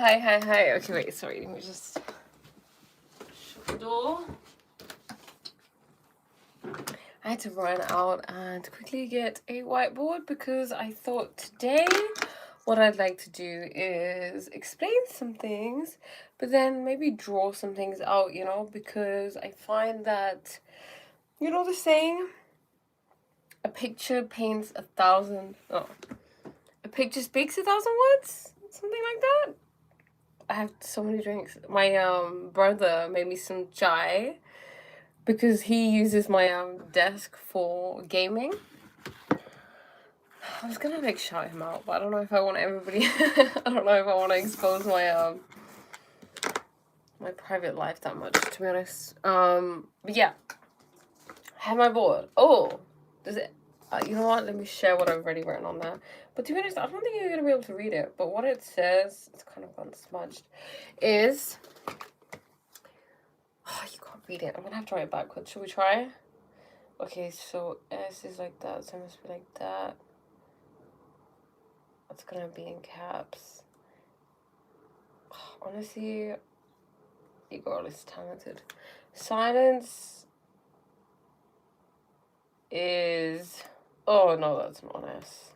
Hi. Okay, wait, sorry. Let me just shut the door. I had to run out and quickly get a whiteboard because I thought today what I'd like to do is explain some things, but then maybe draw some things out, because I find that, the saying, a picture paints a picture speaks 1,000 words? Something like that? I have so many drinks. My brother made me some chai because he uses my desk for gaming. I was gonna shout him out, but I don't know if I want everybody I don't know if I want to expose my my private life that much, to be honest. But yeah. I have my board. Oh, does it you know what? Let me share what I've already written on there. But to be honest, I don't think you're gonna be able to read it. But what it says, it's kind of gone smudged, is you can't read it. I'm gonna have to write it backwards. Should we try? Okay, so S is like that, so it must be like that. It's gonna be in caps. Honestly, you girl is talented. Silence is... Oh, no, that's not an S.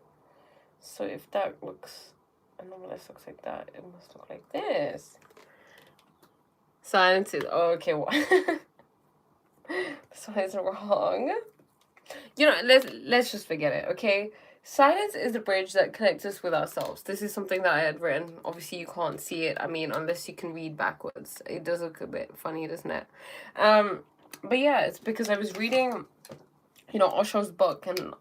So if that looks... A normal S looks like that, it must look like this. Silence is... Oh, okay, what? This one is wrong. Let's just forget it, okay? Silence is the bridge that connects us with ourselves. This is something that I had written. Obviously, you can't see it. I mean, unless you can read backwards. It does look a bit funny, doesn't it? But yeah, it's because I was reading, Osho's book and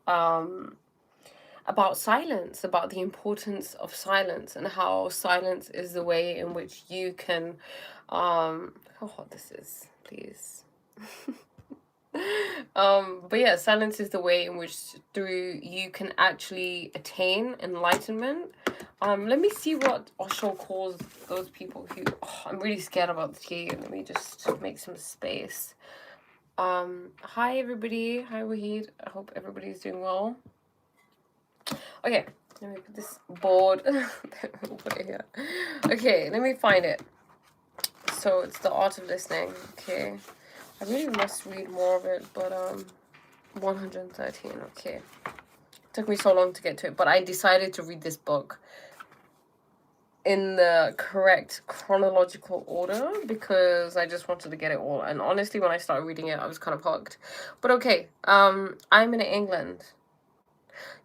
about silence, about the importance of silence and how silence is the way in which you can, how hot this is, please. But yeah, silence is the way in which through you can actually attain enlightenment. Let me see what Osho calls those people who... I'm really scared about the tea. Let me just make some space. Hi everybody. Hi Wahid. I hope everybody's doing well. Okay, let me put this board. Put it here. Okay, let me find it. So it's the art of listening. Okay. I really must read more of it, but 113, okay. Took me so long to get to it, but I decided to read this book in the correct chronological order because I just wanted to get it all. And honestly, when I started reading it, I was kind of hooked. But okay, I'm in England.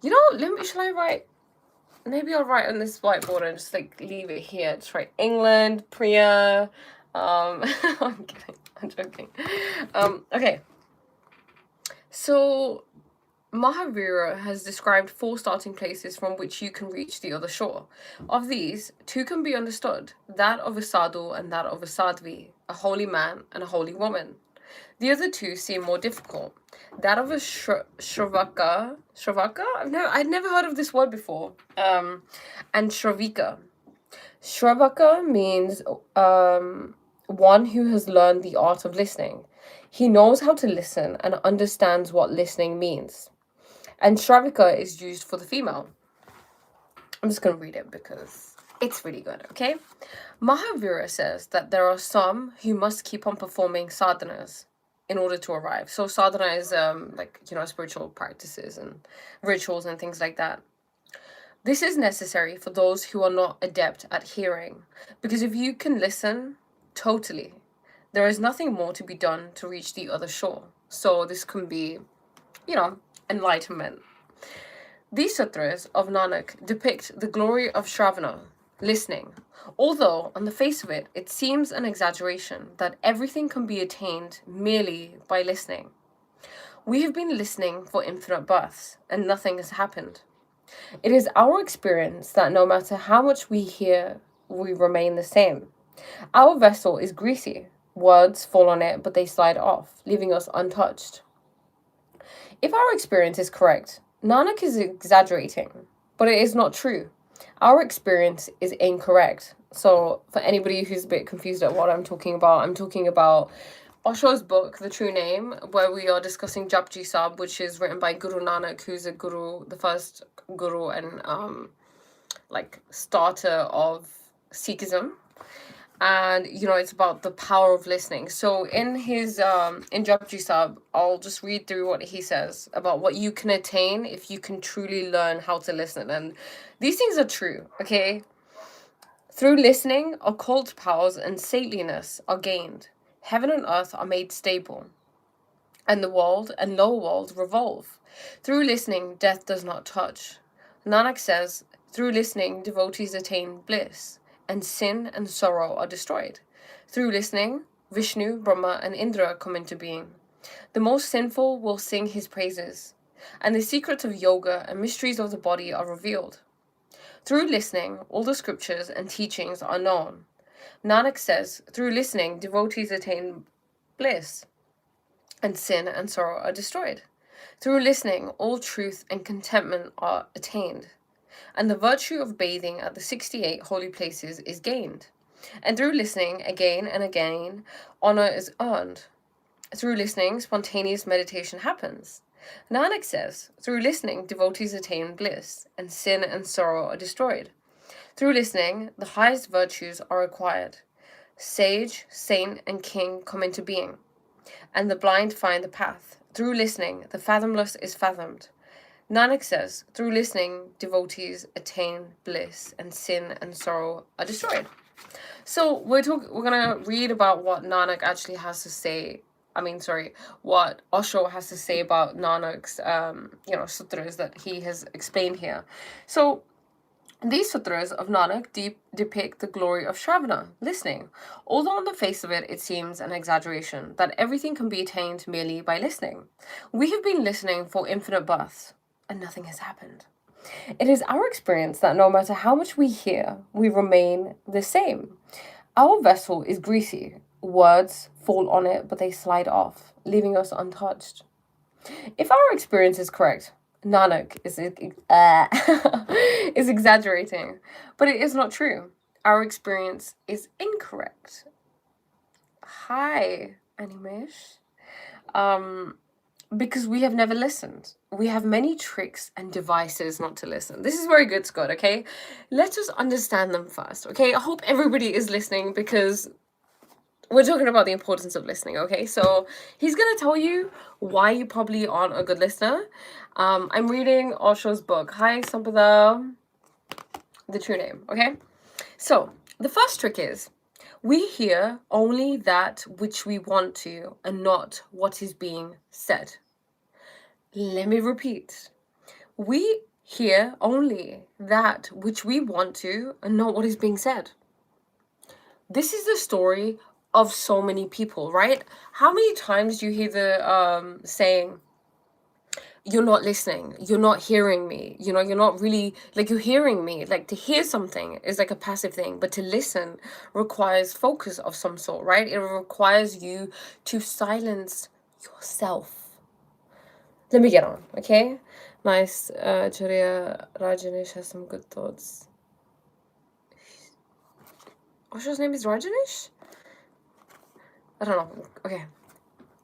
Shall I write? Maybe I'll write on this whiteboard and just leave it here. Just write England, Priya. I'm kidding. I'm joking. Okay. So, Mahavira has described 4 starting places from which you can reach the other shore. Of these, 2 can be understood, that of a sadhu and that of a sadhvi, a holy man and a holy woman. The other 2 seem more difficult. That of a shravaka. I'd never heard of this word before. And shravika. Shravaka means one who has learned the art of listening. He knows how to listen and understands what listening means. And Shravika is used for the female. I'm just going to read it because it's really good, okay? Mahavira says that there are some who must keep on performing sadhanas in order to arrive. So sadhana is spiritual practices and rituals and things like that. This is necessary for those who are not adept at hearing, because if you can listen totally, there is nothing more to be done to reach the other shore. So this can be, enlightenment. These sutras of Nanak depict the glory of Shravana, listening, although on the face of it, it seems an exaggeration that everything can be attained merely by listening. We have been listening for infinite births, and nothing has happened. It is our experience that no matter how much we hear, we remain the same. Our vessel is greasy. Words fall on it, but they slide off, leaving us untouched. If our experience is correct, Nanak is exaggerating, but it is not true. Our experience is incorrect. So for anybody who's a bit confused at what I'm talking about Osho's book, The True Name, where we are discussing Japji Sahib, which is written by Guru Nanak, who's a guru, the first guru and starter of Sikhism, and it's about the power of listening. So in his in Japji Sahib, I'll just read through what he says about what you can attain if you can truly learn how to listen. And these things are true, okay? Through listening, occult powers and saintliness are gained. Heaven and earth are made stable, and the world and lower world revolve. Through listening, death does not touch. Nanak says, through listening, devotees attain bliss, and sin and sorrow are destroyed. Through listening, Vishnu, Brahma, and Indra come into being. The most sinful will sing his praises, and the secrets of yoga and mysteries of the body are revealed. Through listening, all the scriptures and teachings are known. Nanak says, through listening, devotees attain bliss, and sin and sorrow are destroyed. Through listening, all truth and contentment are attained, and the virtue of bathing at the 68 holy places is gained. And through listening, again and again, honor is earned. Through listening, spontaneous meditation happens. Nanak says, through listening, devotees attain bliss, and sin and sorrow are destroyed. Through listening, the highest virtues are acquired. Sage, saint, and king come into being, and the blind find the path. Through listening, the fathomless is fathomed. Nanak says, through listening, devotees attain bliss, and sin and sorrow are destroyed. So we're gonna read about what Nanak actually has to say. What Osho has to say about Nanak's, sutras that he has explained here. So these sutras of Nanak depict the glory of Shravana, listening. Although on the face of it, it seems an exaggeration, that everything can be attained merely by listening. We have been listening for infinite births, and nothing has happened. It is our experience that no matter how much we hear, we remain the same. Our vessel is greasy. Words fall on it, but they slide off, leaving us untouched. If our experience is correct, Nanak is exaggerating, but it is not true. Our experience is incorrect. Hi, Animesh. Because we have never listened. We have many tricks and devices not to listen. This is very good, Scott, okay? Let us understand them first, okay? I hope everybody is listening because we're talking about the importance of listening, okay? So he's going to tell you why you probably aren't a good listener. I'm reading Osho's book. Hi, Sampada. The true name, okay? So the first trick is, we hear only that which we want to and not what is being said. Let me repeat. We hear only that which we want to and not what is being said. This is the story of so many people, right? How many times do you hear the saying, you're not listening, you're not hearing me, you're not really, you're hearing me. To hear something is like a passive thing, but to listen requires focus of some sort, right? It requires you to silence yourself. Let me get on, okay? Nice. Charya Rajanish has some good thoughts. Osho's name is Rajanish? I don't know. Okay.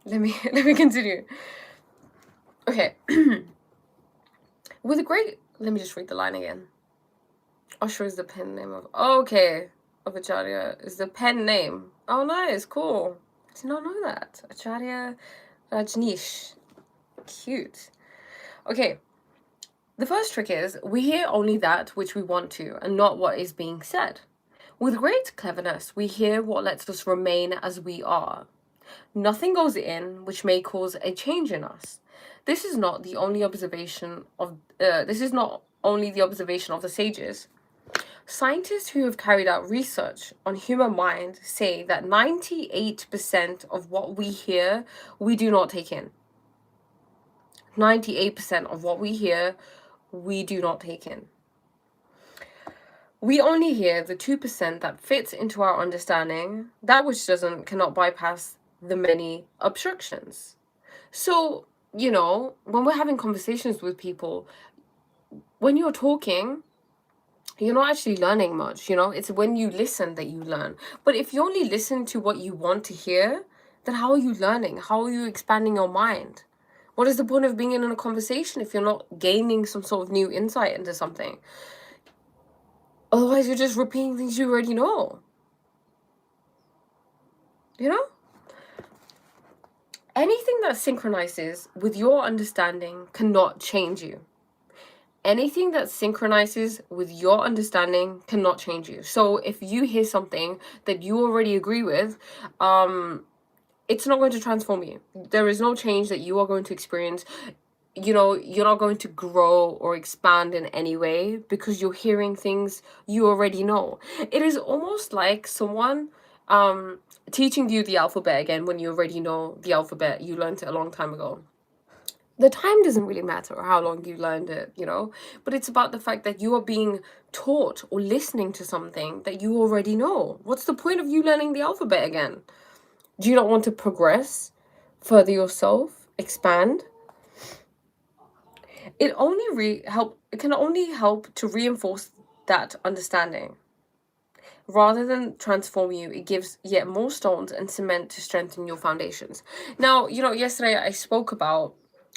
Let me continue. Okay. With a great... Let me just read the line again. Osho is the pen name of... Okay. Of Acharya is the pen name. Oh, nice. Cool. I did not know that. Acharya Rajneesh. Cute. Okay. The first trick is, we hear only that which we want to and not what is being said. With great cleverness, we hear what lets us remain as we are. Nothing goes in which may cause a change in us. This is not the only observation of the sages. Scientists who have carried out research on human mind say that 98% of what we hear, we do not take in. 98% of what we hear, we do not take in. We only hear the 2% that fits into our understanding. That which doesn't cannot bypass the many obstructions. So, when we're having conversations with people, when you're talking, you're not actually learning much, It's when you listen that you learn. But if you only listen to what you want to hear, then how are you learning? How are you expanding your mind? What is the point of being in a conversation if you're not gaining some sort of new insight into something? Otherwise, you're just repeating things you already know. You know? Anything that synchronizes with your understanding cannot change you. Anything that synchronizes with your understanding cannot change you. So if you hear something that you already agree with, it's not going to transform you. There is no change that you are going to experience. You know, you're not going to grow or expand in any way because you're hearing things you already know. It is almost like someone teaching you the alphabet again when you already know the alphabet. You learned it a long time ago. The time doesn't really matter or how long you learned it, you know, but it's about the fact that you are being taught or listening to something that you already know. What's the point of you learning the alphabet again? Do you not want to progress, further yourself, expand? It can only help to reinforce that understanding. Rather than transform you, it gives yet more stones and cement to strengthen your foundations. Now, you know, yesterday I spoke about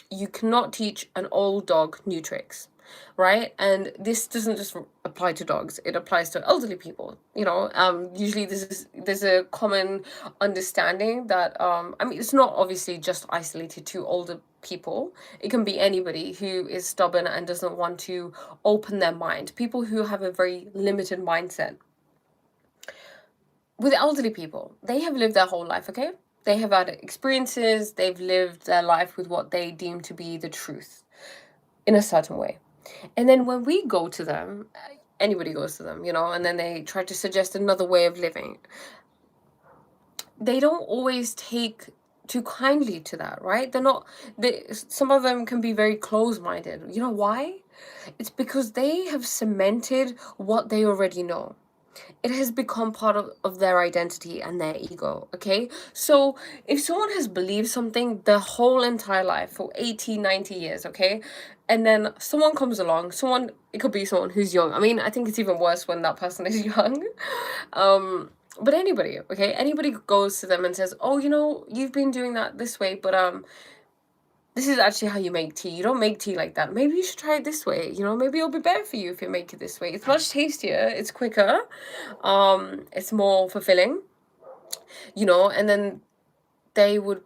you cannot teach an old dog new tricks, right? And this doesn't just apply to dogs, it applies to elderly people, you know. Usually there's a common understanding that I mean, it's not obviously just isolated to older people. It can be anybody who is stubborn and doesn't want to open their mind, people who have a very limited mindset. With elderly people, they have lived their whole life, okay? They have had experiences, they've lived their life with what they deem to be the truth in a certain way. And then when we go to them, anybody goes to them, you know, and then they try to suggest another way of living, they don't always take too kindly to that, right? Some of them can be very close-minded. You know why? It's because they have cemented what they already know. It has become part of their identity and their ego, okay? So if someone has believed something their whole entire life for 80, 90 years, okay? And then someone comes along, it could be someone who's young. I mean, I think it's even worse when that person is young. But anybody, okay? Anybody goes to them and says, oh, you know, you've been doing that this way, but this is actually how you make tea. You don't make tea like that. Maybe you should try it this way. You know, maybe it'll be better for you if you make it this way. It's much tastier. It's quicker. It's more fulfilling. You know, and then they would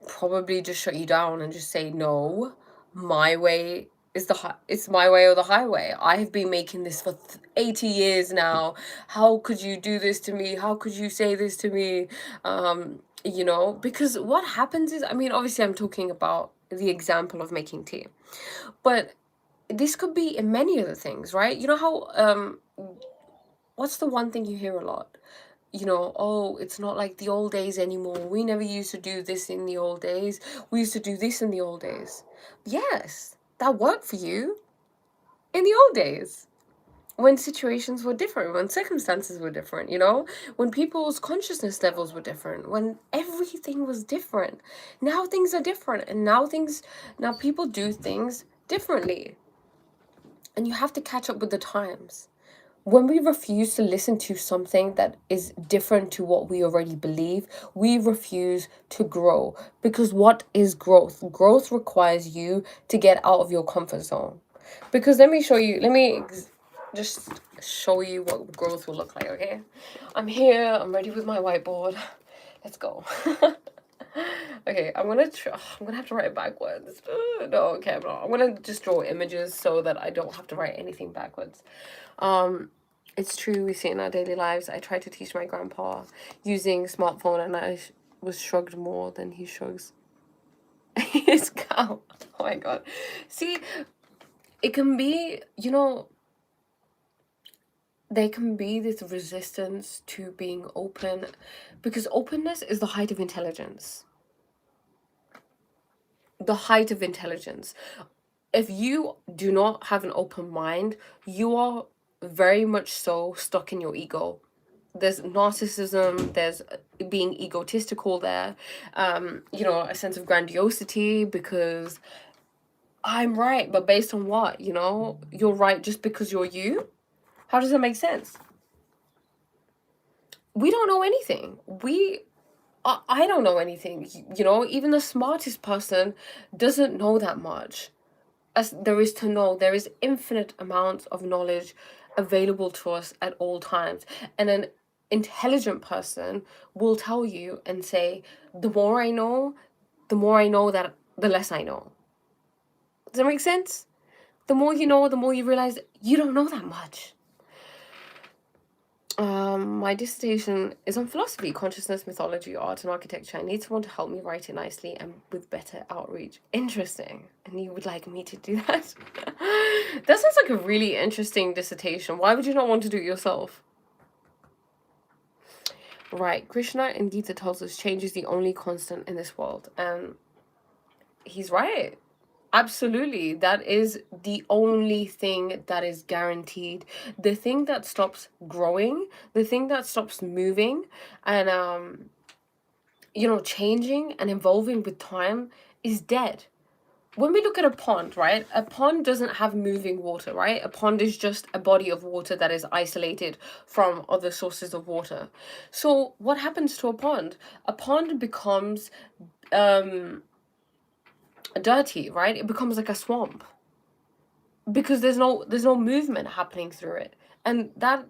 probably just shut you down and just say, no, my way is it's my way or the highway. I have been making this for 80 years now. How could you do this to me? How could you say this to me? You know, because what happens is, I mean, obviously I'm talking about the example of making tea, but this could be in many other things, right? You know how what's the one thing you hear a lot? You know, oh, it's not like the old days anymore. We never used to do this in the old days. We used to do this in the old days. Yes, that worked for you in the old days. When situations were different, when circumstances were different, you know, when people's consciousness levels were different, when everything was different. Now things are different, and now people do things differently. And you have to catch up with the times. When we refuse to listen to something that is different to what we already believe, we refuse to grow. Because what is growth? Growth requires you to get out of your comfort zone. Because let me just show you what growth will look like, okay? I'm here, I'm ready with my whiteboard. Let's go. Okay, I'm gonna have to write it backwards. No, okay, I'm gonna just draw images so that I don't have to write anything backwards. It's true, we see it in our daily lives. I tried to teach my grandpa using smartphone, and I was shrugged more than he shrugs his cow. Oh my god. See, it can be, you know, there can be this resistance to being open, because openness is the height of intelligence. The height of intelligence. If you do not have an open mind, you are very much so stuck in your ego. There's narcissism, there's being egotistical there, you know, a sense of grandiosity because I'm right, but based on what, you know? You're right just because you're you? How does that make sense? We don't know anything. I don't know anything, you know? Even the smartest person doesn't know that much. As there is to know, there is infinite amounts of knowledge available to us at all times. And an intelligent person will tell you and say, the more I know that the less I know. Does that make sense? The more you know, the more you realize you don't know that much. My dissertation is on philosophy, consciousness, mythology, art, and architecture. I need someone to help me write it nicely and with better outreach. Interesting. And you would like me to do that? That sounds like a really interesting dissertation. Why would you not want to do it yourself? Right. Krishna in Gita tells us change is the only constant in this world. And he's right. Absolutely. That is the only thing that is guaranteed. The thing that stops growing, the thing that stops moving and changing and evolving with time is dead. When we look at a pond, right? A pond doesn't have moving water, right? A pond is just a body of water that is isolated from other sources of water. So what happens to a pond? A pond becomes dirty, right? It becomes like a swamp because there's no movement happening through it, and that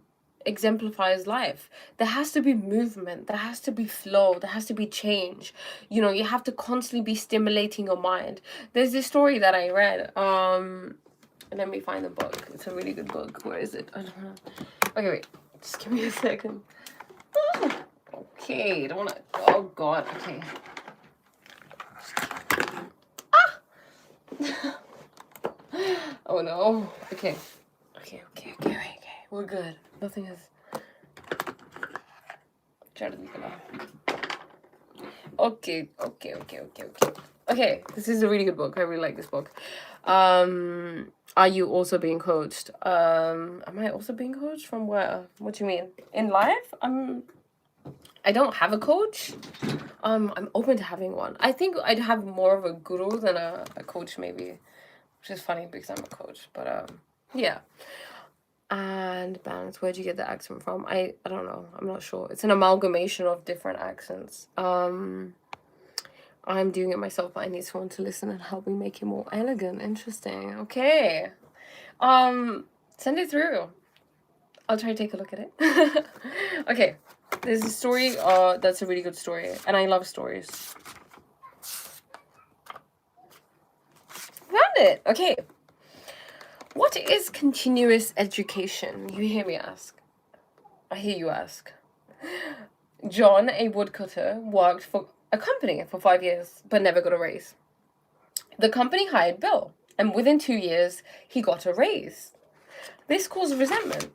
exemplifies life. There has to be movement, there has to be flow, there has to be change. You have to constantly be stimulating your mind. There's this story that I read. Let me find the book. It's a really good book. Where is it? I don't know. Okay, wait, just give me a second. Okay, don't wanna. Oh god. Okay. Oh no. Okay. We're good. Nothing is. Try to leave it off. Okay. Okay, this is a really good book. I really like this book. Are you also being coached? Am I also being coached? From where? What do you mean? In life? I don't have a coach. I'm open to having one. I think I'd have more of a guru than a coach, maybe. Which is funny because I'm a coach. But yeah. And balance, where'd you get the accent from? I don't know. I'm not sure. It's an amalgamation of different accents. I'm doing it myself, but I need someone to listen and help me make it more elegant. Interesting. Okay. Send it through. I'll try to take a look at it. Okay. There's a story that's a really good story, and I love stories. Found it. Okay. What is continuous education? You hear me ask. I hear you ask. John, a woodcutter, worked for a company for 5 years, but never got a raise. The company hired Bill, and within 2 years, he got a raise. This caused resentment.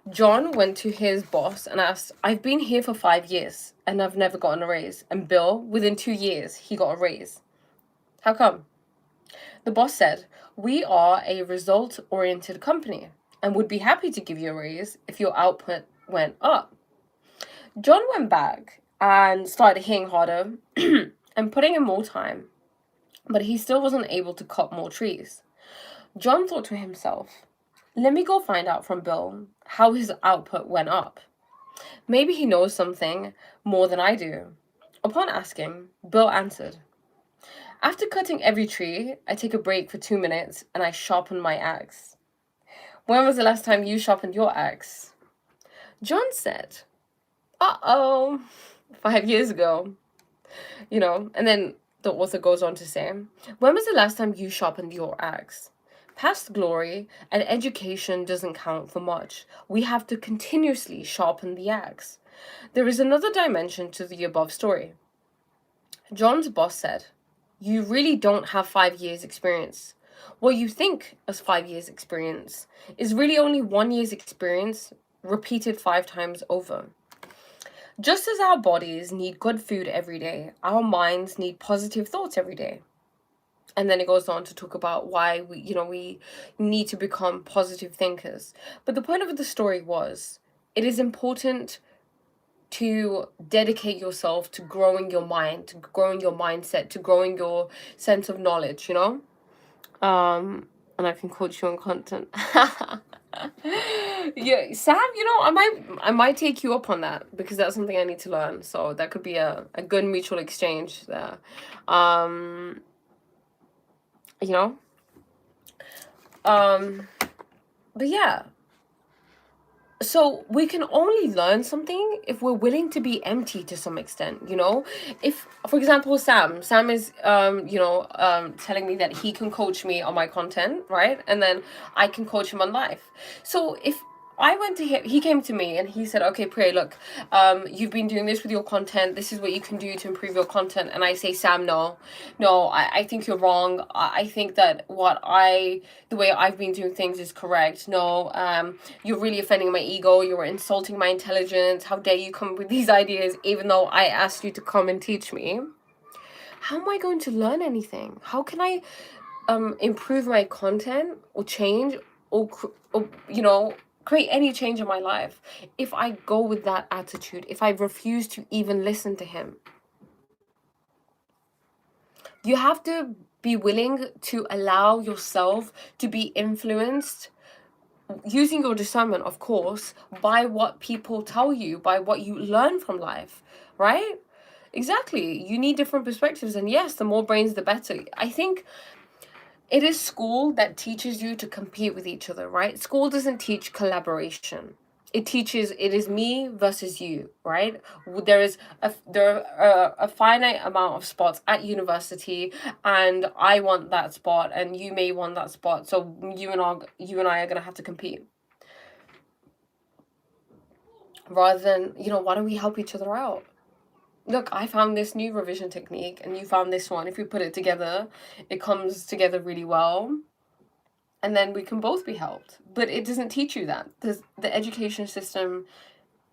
John went to his boss and asked, I've been here for 5 years, and I've never gotten a raise. And Bill, within 2 years, he got a raise. How come? The boss said, we are a result-oriented company and would be happy to give you a raise if your output went up. John went back and started hitting harder and putting in more time, but he still wasn't able to cut more trees. John thought to himself, let me go find out from Bill how his output went up. Maybe he knows something more than I do. Upon asking, Bill answered, after cutting every tree, I take a break for 2 minutes and I sharpen my axe. When was the last time you sharpened your axe? John said, 5 years ago. And then the author goes on to say, when was the last time you sharpened your axe? Past glory and education doesn't count for much. We have to continuously sharpen the axe. There is another dimension to the above story. John's boss said, you really don't have 5 years experience. What you think as 5 years experience is really only 1 year's experience repeated 5 times over. Just as our bodies need good food every day, our minds need positive thoughts every day. And then it goes on to talk about why we need to become positive thinkers. But the point of the story was, it is important to dedicate yourself to growing your mind, to growing your mindset, to growing your sense of knowledge, and I can coach you on content. Yeah, Sam, I might take you up on that because that's something I need to learn. So that could be a good mutual exchange there. But yeah, So we can only learn something if we're willing to be empty to some extent, you know. If, for example, Sam is telling me that he can coach me on my content, right? And then I can coach him on life. So if I went to him, he came to me and he said, okay, Pray, look, you've been doing this with your content, this is what you can do to improve your content. And I say, Sam, no, I think you're wrong. I think that the way I've been doing things is correct. No, you're really offending my ego, you're insulting my intelligence, how dare you come with these ideas even though I asked you to come and teach me. How am I going to learn anything? How can I improve my content or change or create any change in my life if I go with that attitude, if I refuse to even listen to him? You have to be willing to allow yourself to be influenced, using your discernment, of course, by what people tell you, by what you learn from life, right? Exactly. You need different perspectives. And yes, the more brains, the better. I think it is school that teaches you to compete with each other, right? School doesn't teach collaboration. It teaches it is me versus you, right? There are a finite amount of spots at university, and I want that spot, and you may want that spot. So you and I are gonna have to compete, rather than, why don't we help each other out? Look, I found this new revision technique, and you found this one. If we put it together, it comes together really well, and then we can both be helped. But it doesn't teach you that. The education system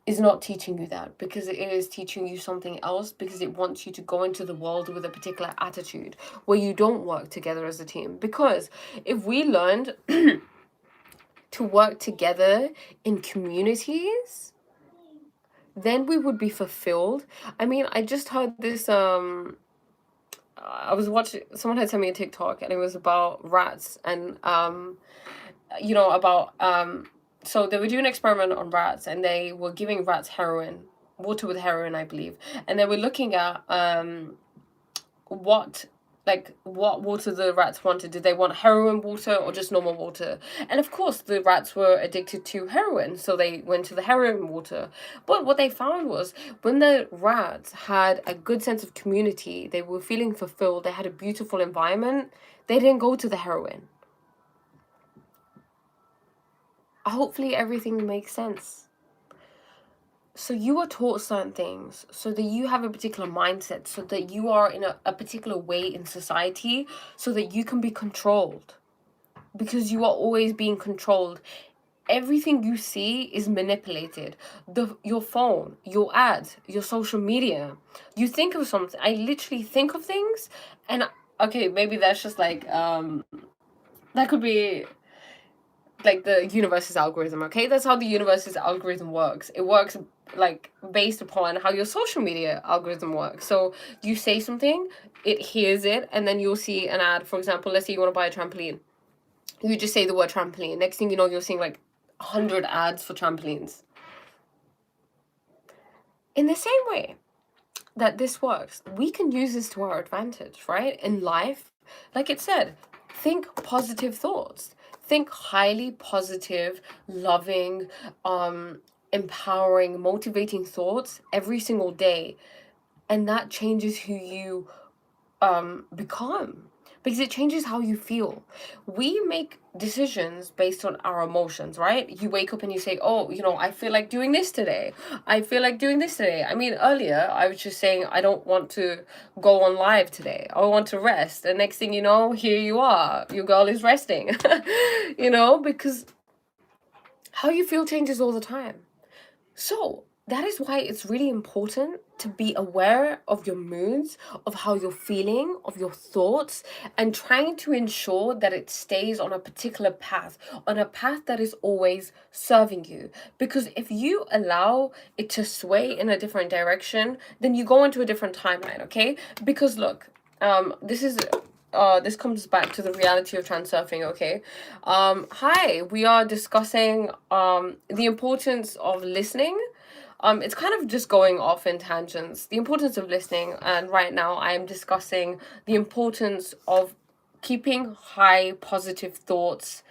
is not teaching you that, because it is teaching you something else, because it wants you to go into the world with a particular attitude where you don't work together as a team. Because if we learned to work together in communities, then we would be fulfilled. I mean, I just heard this I was watching, someone had sent me a TikTok, and it was about rats, and about so they were doing an experiment on rats, and they were giving rats water with heroin, I believe, and they were looking at what what water the rats wanted. Did they want heroin water or just normal water? And of course the rats were addicted to heroin, so they went to the heroin water. But what they found was, when the rats had a good sense of community, they were feeling fulfilled, they had a beautiful environment, they didn't go to the heroin. Hopefully everything makes sense. So you are taught certain things so that you have a particular mindset, so that you are in a particular way in society, so that you can be controlled, because you are always being controlled. Everything you see is manipulated. Your phone, your ads, your social media. You think of something. I literally think of things, and okay, maybe that's just like that could be like the universe's algorithm. Okay, that's how the universe's algorithm works. It works like based upon how your social media algorithm works. So you say something, it hears it, and then you'll see an ad. For example, let's say you want to buy a trampoline. You just say the word trampoline. Next thing you know, you're seeing like 100 ads for trampolines. In the same way that this works, we can use this to our advantage, right? In life, like it said, think positive thoughts. Think highly positive, loving, empowering, motivating thoughts every single day. And that changes who you become, because it changes how you feel. We make decisions based on our emotions, right? You wake up and you say, oh, I feel like doing this today. I feel like doing this today. I mean, earlier I was just saying I don't want to go on live today. I want to rest. And next thing you know, here you are. Your girl is resting. Because how you feel changes all the time. So that is why it's really important to be aware of your moods, of how you're feeling, of your thoughts, and trying to ensure that it stays on a particular path, on a path that is always serving you. Because if you allow it to sway in a different direction, then you go into a different timeline, okay? Because look, this comes back to the reality of transurfing, okay? Hi, we are discussing the importance of listening. It's kind of just going off in tangents. The importance of listening, and right now I am discussing the importance of keeping high positive thoughts.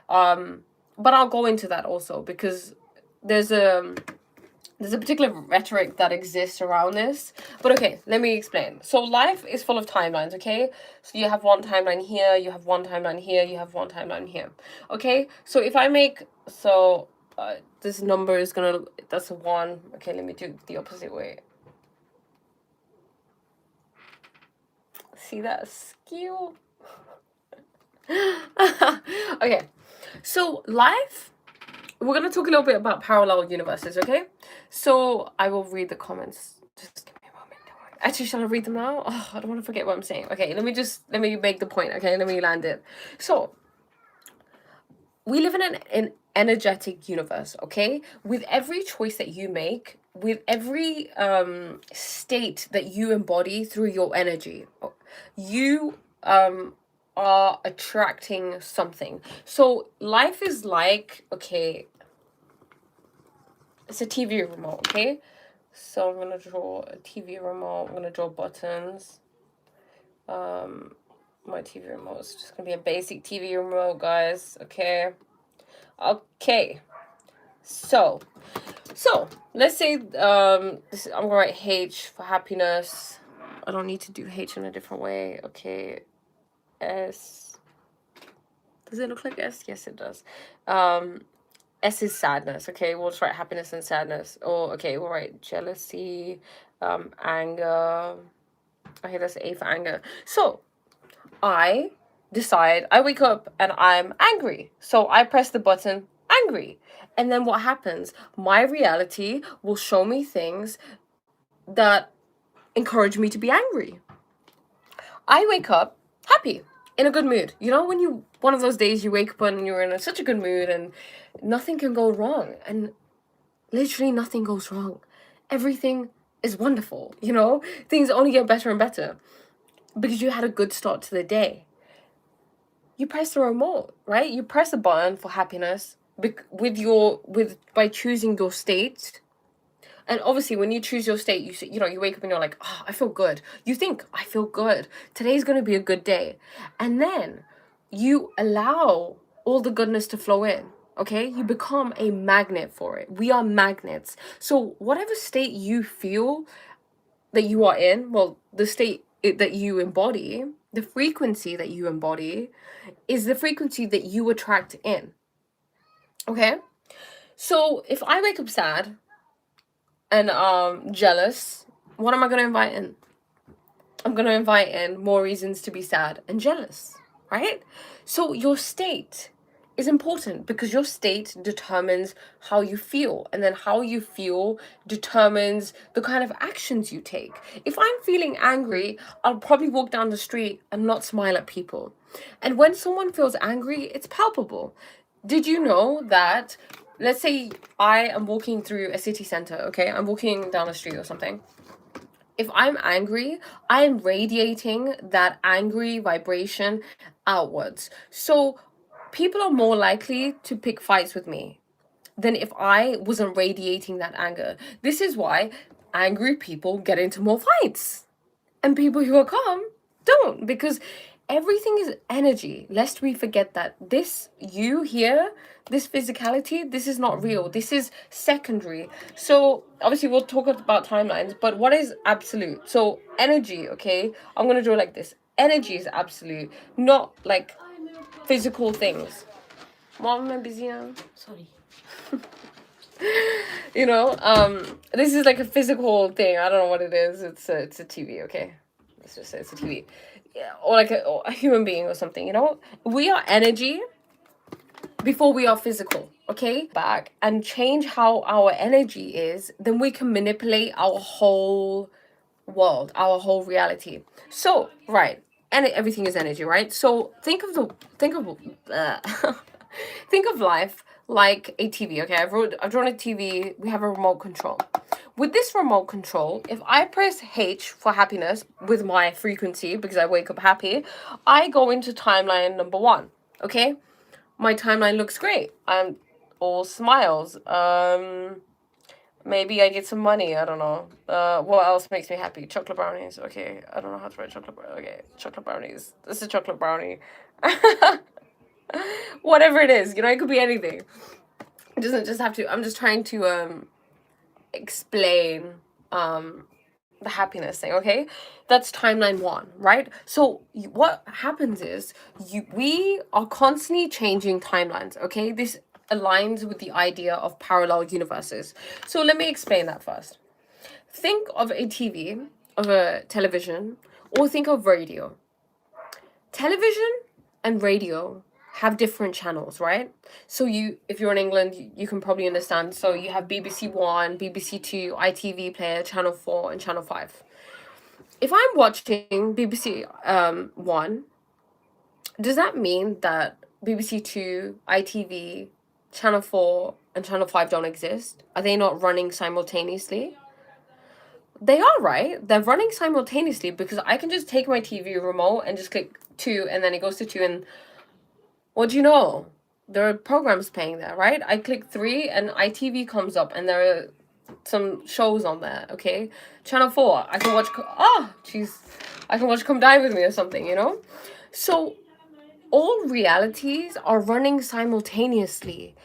But I'll go into that also, because there's a particular rhetoric that exists around this. But okay, let me explain. So life is full of timelines, okay? So you have one timeline here, you have one timeline here, you have one timeline here. Okay? So if I make, so this number is gonna, that's a 1. Okay, let me do the opposite way. See that skew? Okay, so life, we're going to talk a little bit about parallel universes, okay? So I will read the comments. Just give me a moment. Don't worry. Actually, shall I read them now? Oh, I don't want to forget what I'm saying. Okay, let me make the point, okay? Let me land it. So we live in an energetic universe, okay? With every choice that you make, with every state that you embody through your energy, you are attracting something. So life is like, okay, it's a TV remote, okay? So I'm gonna draw a TV remote. I'm gonna draw buttons. My TV remote is just gonna be a basic TV remote, guys. Okay. Okay. So let's say I'm gonna write H for happiness. I don't need to do H in a different way. Okay. S. Does it look like S? Yes, it does. S is sadness. Okay, we'll just write happiness and sadness. Or okay, we'll write jealousy, anger. Okay, that's A for anger. So I decide, I wake up and I'm angry. So I press the button angry. And then what happens? My reality will show me things that encourage me to be angry. I wake up happy, in a good mood. You know, when you, one of those days you wake up and you're in such a good mood and nothing can go wrong. And literally nothing goes wrong. Everything is wonderful, you know? Things only get better and better because you had a good start to the day. You press the remote, right? You press the button for happiness by choosing your state. And obviously when you choose your state, you wake up and you're like, oh, I feel good. You think, I feel good. Today's going to be a good day. And then you allow all the goodness to flow in. Okay, you become a magnet for it. We are magnets. So whatever state you feel that you are in, well, the state that you embody, the frequency that you embody is the frequency that you attract in. Okay? So if I wake up sad and jealous, what am I going to invite in? I'm going to invite in more reasons to be sad and jealous, right? So your state is important because your state determines how you feel, and then how you feel determines the kind of actions you take. If I'm feeling angry, I'll probably walk down the street and not smile at people. And when someone feels angry, it's palpable. Did you know that, let's say I am walking through a city center, okay? I'm walking down the street or something. If I'm angry, I am radiating that angry vibration outwards. So people are more likely to pick fights with me than if I wasn't radiating that anger. This is why angry people get into more fights. And people who are calm don't, because everything is energy. Lest we forget that this you here, this physicality, this is not real. This is secondary. So obviously we'll talk about timelines, but what is absolute? So energy, okay? I'm going to draw like this. Energy is absolute, not like physical things. Mom, I'm busy now. Sorry. You know, this is like a physical thing. I don't know what it is. It's a TV, okay? Let's just say it's a TV. Yeah, or like a human being or something, you know? We are energy before we are physical, okay? Back and change how our energy is, then we can manipulate our whole world, our whole reality. So, right, and everything is energy, right? So think of think of life like a TV, okay? I've drawn a TV. We have a remote control. With this remote control, if I press H for happiness with my frequency, because I wake up happy, I go into timeline number 1, okay? My timeline looks great. I'm all smiles. Maybe I get some money. I don't know. What else makes me happy? Chocolate brownies. Okay, I don't know how to write chocolate brownies. Okay, chocolate brownies. This is a chocolate brownie. Whatever it is, you know, it could be anything. It doesn't just have to, I'm just trying to explain the happiness thing, okay? That's timeline 1, right? So what happens is we are constantly changing timelines, okay? This aligns with the idea of parallel universes. So let me explain that first. Think of a TV, of a television, or think of radio. Television and radio have different channels, right? So if you're in England, you can probably understand. So you have BBC One, BBC Two, ITV Player, Channel 4, and Channel 5. If I'm watching BBC One, does that mean that BBC Two, ITV, Channel 4, and Channel 5 don't exist? Are they not running simultaneously? They are, right? They're running simultaneously, because I can just take my TV remote and just click 2, and then it goes to 2, and what do you know? There are programs playing there, right? I click 3 and ITV comes up, and there are some shows on there, okay? Channel 4, I can watch, I can watch Come Dine With Me or something, you know? So all realities are running simultaneously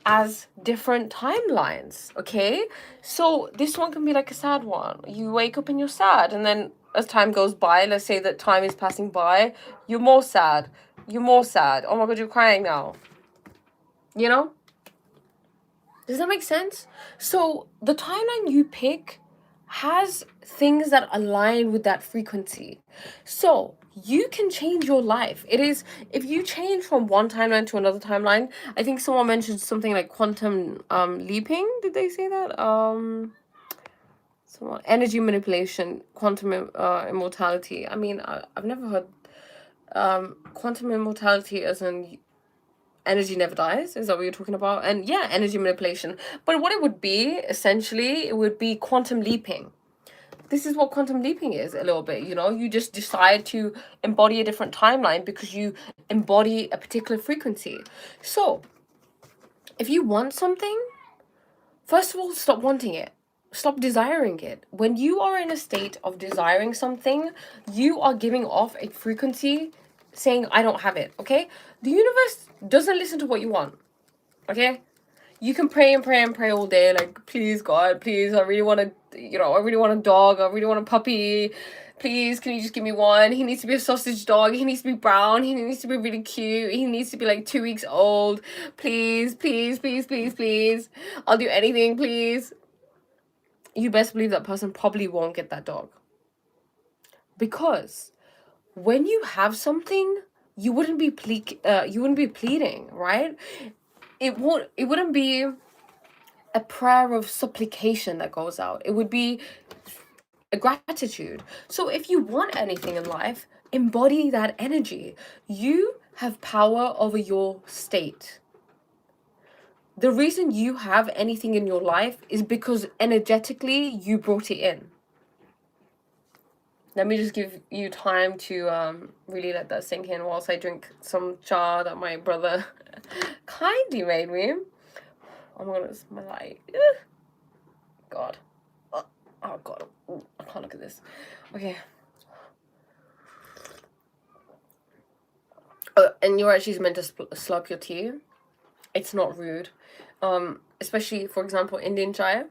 as different timelines, okay? So this one can be like a sad one. You wake up and you're sad, and then as time goes by, let's say that time is passing by, you're more sad. You're more sad. Oh my god, you're crying now. You know? Does that make sense? So the timeline you pick has things that align with that frequency. So you can change your life. It is, if you change from one timeline to another timeline, I think someone mentioned something like quantum leaping. Did they say that? Someone, energy manipulation, quantum immortality. I mean, I've never heard quantum immortality as in energy never dies. Is that what you're talking about? And yeah, energy manipulation. But what it would be, essentially, it would be quantum leaping. This is what quantum leaping is a little bit, you know? You just decide to embody a different timeline because you embody a particular frequency. So, if you want something, first of all, stop wanting it. Stop desiring it. When you are in a state of desiring something, you are giving off a frequency saying, I don't have it, okay? The universe doesn't listen to what you want, okay? You can pray and pray and pray all day, like, please, God, please, I really want to, you know, I really want a dog, I really want a puppy, please, can you just give me one? He needs to be a sausage dog, he needs to be brown, he needs to be really cute, he needs to be like 2 weeks old, please, please, please, please, please, I'll do anything, please. You best believe that person probably won't get that dog. Because when you have something, you wouldn't be pleading, right? It wouldn't be a prayer of supplication that goes out. It would be a gratitude. So if you want anything in life, embody that energy. You have power over your state. The reason you have anything in your life is because energetically you brought it in. Let me just give you time to really let that sink in whilst I drink some cha that my brother kindly made me. Oh my god, it's my light. God. Oh god. Ooh, I can't look at this. Okay. And you're actually meant to slurp your tea. It's not rude. Especially, for example, Indian chai.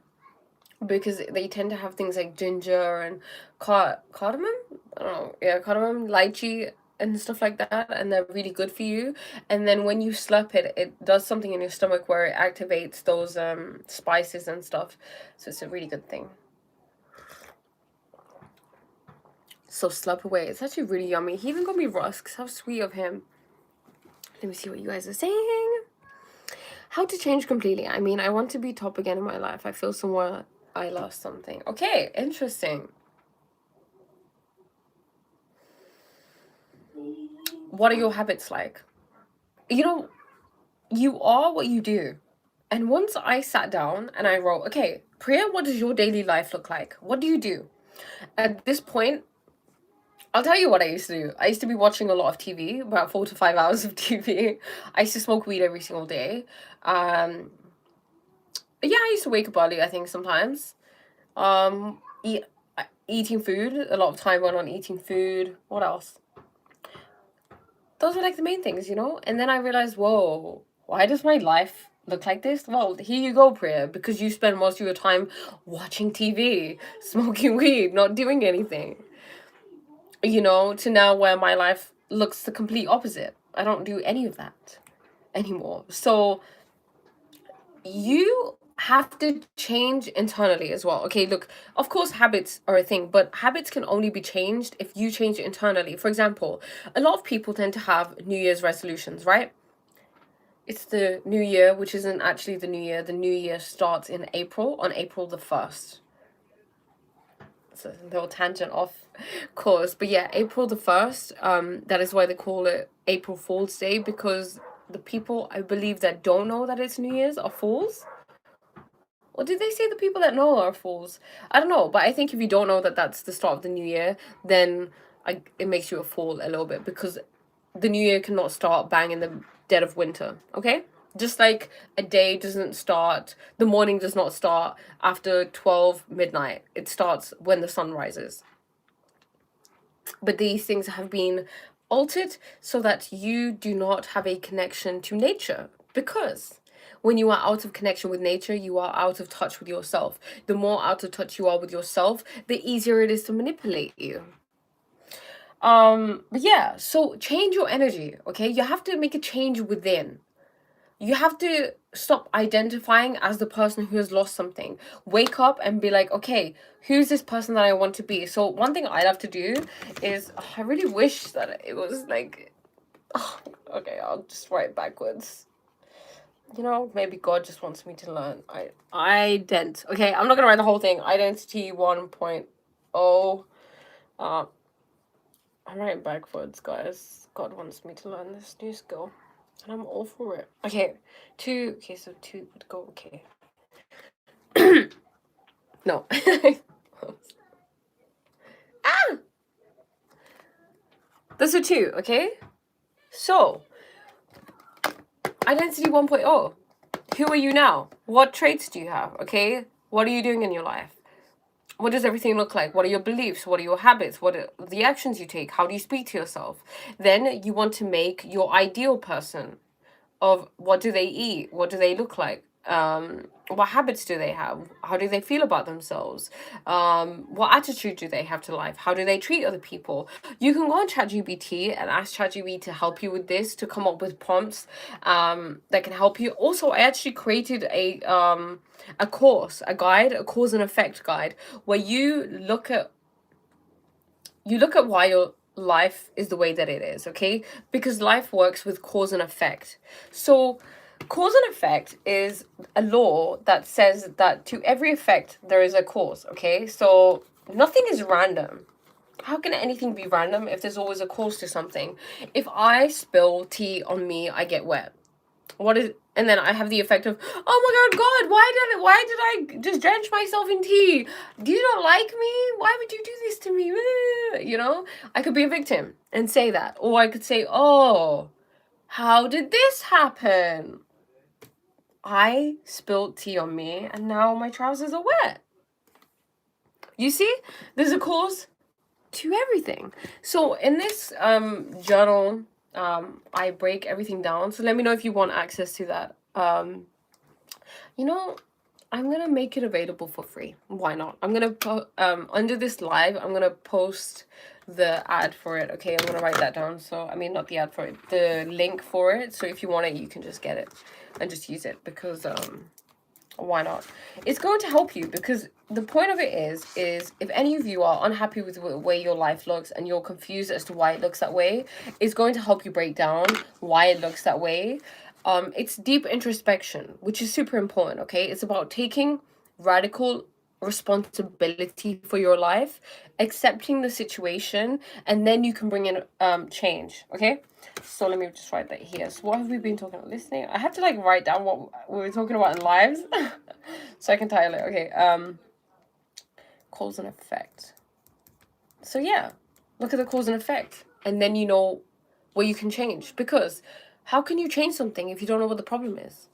Because they tend to have things like ginger and cardamom? I don't know. Yeah, cardamom, lychee, and stuff like that, and they're really good for you. And then when you slurp it, it does something in your stomach where it activates those spices and stuff. So it's a really good thing. So slurp away. It's actually really yummy. He even got me rusks. How sweet of him. Let me see what you guys are saying. How to change completely. I mean, I want to be top again in my life. I feel somewhere I lost something. Okay, interesting. What are your habits like? You know, you are what you do. And once I sat down and I wrote, okay, Priya, what does your daily life look like? What do you do? At this point, I'll tell you what I used to do. I used to be watching a lot of TV, about 4 to 5 hours of TV. I used to smoke weed every single day. Yeah, I used to wake up early, I think, sometimes. Eating food. A lot of time went on eating food. What else? Those were like the main things, you know? And then I realized, whoa, why does my life look like this? Well, here you go, Priya, because you spend most of your time watching TV, smoking weed, not doing anything. You know, to now where my life looks the complete opposite. I don't do any of that anymore. So you have to change internally as well. Okay, look, of course habits are a thing, but habits can only be changed if you change it internally. For example, a lot of people tend to have New Year's resolutions, right? It's the new year, which isn't actually the new year. The new year starts in April, on April the 1st. It's a little tangent off course. But yeah, April the 1st, that is why they call it April Fool's Day, because the people, I believe, that don't know that it's New Year's are fools. Or did they say the people that know are fools? I don't know, but I think if you don't know that that's the start of the new year, then it makes you a fool a little bit, because the new year cannot start bang in the dead of winter, okay? Just like a day doesn't start, the morning does not start after 12 midnight. It starts when the sun rises. But these things have been altered so that you do not have a connection to nature, because when you are out of connection with nature, you are out of touch with yourself. The more out of touch you are with yourself, the easier it is to manipulate you. But yeah, so change your energy, okay? You have to make a change within. You have to stop identifying as the person who has lost something. Wake up and be like, okay, who's this person that I want to be? So one thing I love to do is, I really wish that it was like, okay, I'll just write backwards. You know, maybe God just wants me to learn. Okay, I'm not gonna write the whole thing. Identity 1.0. I'm writing backwards, guys. God wants me to learn this new skill, and I'm all for it. Okay, 2. Okay, so 2 would go. Okay. No. Ah! That's a 2, okay? So, identity 1.0. Who are you now? What traits do you have, okay? What are you doing in your life? What does everything look like? What are your beliefs? What are your habits? What are the actions you take? How do you speak to yourself? Then you want to make your ideal person of what do they eat? What do they look like? What habits do they have? How do they feel about themselves? What attitude do they have to life? How do they treat other people? You can go on ChatGPT and ask ChatGPT to help you with this, to come up with prompts that can help you. Also, I actually created a course, a guide, a cause and effect guide, where you look at why your life is the way that it is, okay? Because life works with cause and effect. So cause and effect is a law that says that to every effect there is a cause, okay? So nothing is random. How can anything be random if there's always a cause to something? If I spill tea on me, I get wet. And then I have the effect of, oh my God, why did I just drench myself in tea? Do you not like me? Why would you do this to me? You know, I could be a victim and say that. Or I could say, oh, how did this happen? I spilled tea on me and now my trousers are wet. You see, there's a cause to everything. So in this journal, I break everything down. So let me know if you want access to that. You know, I'm gonna make it available for free. Why not? I'm gonna under this live, I'm gonna post the ad for it. Okay, I'm gonna write that down. So I mean, not the ad for it, the link for it. So if you want it, you can just get it and just use it, because why not? It's going to help you, because the point of it is if any of you are unhappy with the way your life looks and you're confused as to why it looks that way, it's going to help you break down why it looks that way. It's deep introspection, which is super important, okay? It's about taking radical responsibility for your life, accepting the situation, and then you can bring in change, okay? So let me just write that here. So what have we been talking about? Listening. I have to like write down what we were talking about in lives so I can title it. Okay. Cause and effect. So yeah, look at the cause and effect, and then you know what you can change. Because how can you change something if you don't know what the problem is?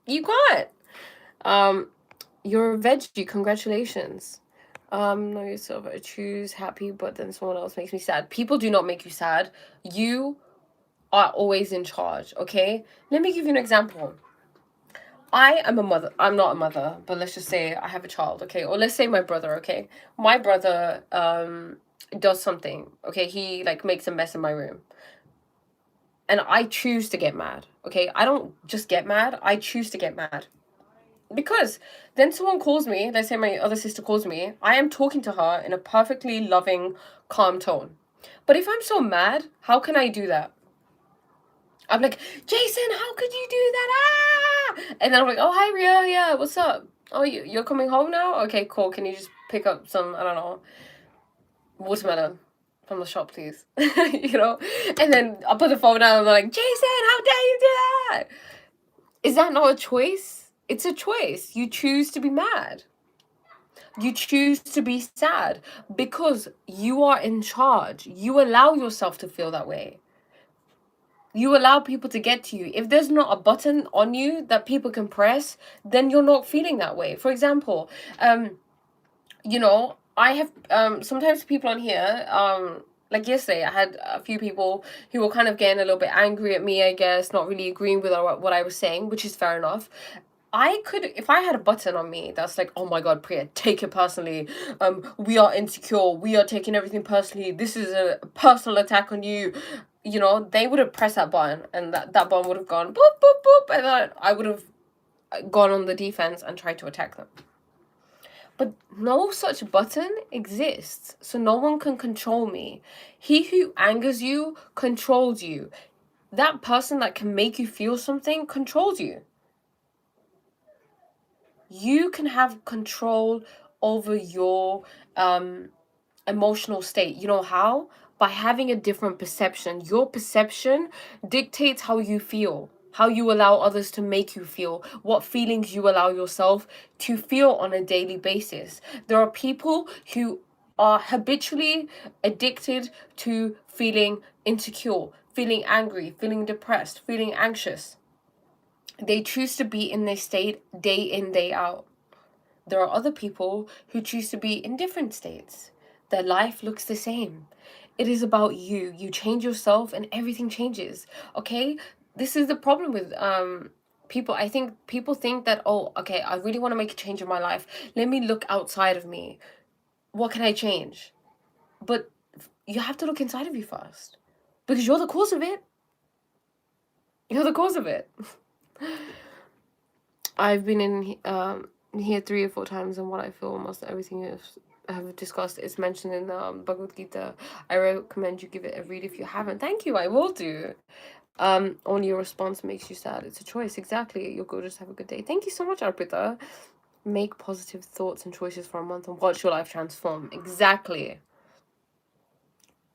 You can't. You're a veggie. Congratulations. Know yourself. I choose happy, but then someone else makes me sad. People do not make you sad. You are always in charge, okay? Let me give you an example. I am a mother. I'm not a mother, but let's just say I have a child, okay? Or let's say my brother, okay? My brother does something, okay? He like makes a mess in my room. And I choose to get mad, okay? I don't just get mad, I choose to get mad. Because then someone calls me, let's say my other sister calls me, I am talking to her in a perfectly loving, calm tone. But if I'm so mad, how can I do that? I'm like, Jason, how could you do that? Ah! And then I'm like, oh, hi, Ria. Yeah, what's up? Oh, you're coming home now? Okay, cool. Can you just pick up some, I don't know, watermelon from the shop, please? You know? And then I'll put the phone down and I'm like, Jason, how dare you do that? Is that not a choice? It's a choice. You choose to be mad. You choose to be sad because you are in charge. You allow yourself to feel that way. You allow people to get to you. If there's not a button on you that people can press, then you're not feeling that way. For example, you know, I have sometimes people on here, like yesterday, I had a few people who were kind of getting a little bit angry at me, I guess, not really agreeing with what I was saying, which is fair enough. I could, if I had a button on me that's like, oh my god, Priya, take it personally. We are insecure. We are taking everything personally. This is a personal attack on you. You know, they would have pressed that button, and that button would have gone boop boop boop, and then I would have gone on the defense and tried to attack them. But no such button exists, so no one can control me. He who angers you controls you. That person that can make you feel something controls you. You can have control over your emotional state. You know how? By having a different perception. Your perception dictates how you feel, how you allow others to make you feel, what feelings you allow yourself to feel on a daily basis. There are people who are habitually addicted to feeling insecure, feeling angry, feeling depressed, feeling anxious. They choose to be in this state day in, day out. There are other people who choose to be in different states. Their life looks the same. It is about you. You change yourself and everything changes. Okay? This is the problem with people. I think people think that, oh, okay, I really want to make a change in my life. Let me look outside of me. What can I change? But you have to look inside of you first. Because you're the cause of it. You're the cause of it. I've been in here 3 or 4 times, and what I feel almost everything I have discussed is mentioned in the Bhagavad Gita. I recommend you give it a read if you haven't. Thank you, I will do. Only your response makes you sad. It's a choice. Exactly. You'll go just have a good day. Thank you so much, Arpita. Make positive thoughts and choices for a month and watch your life transform. Exactly.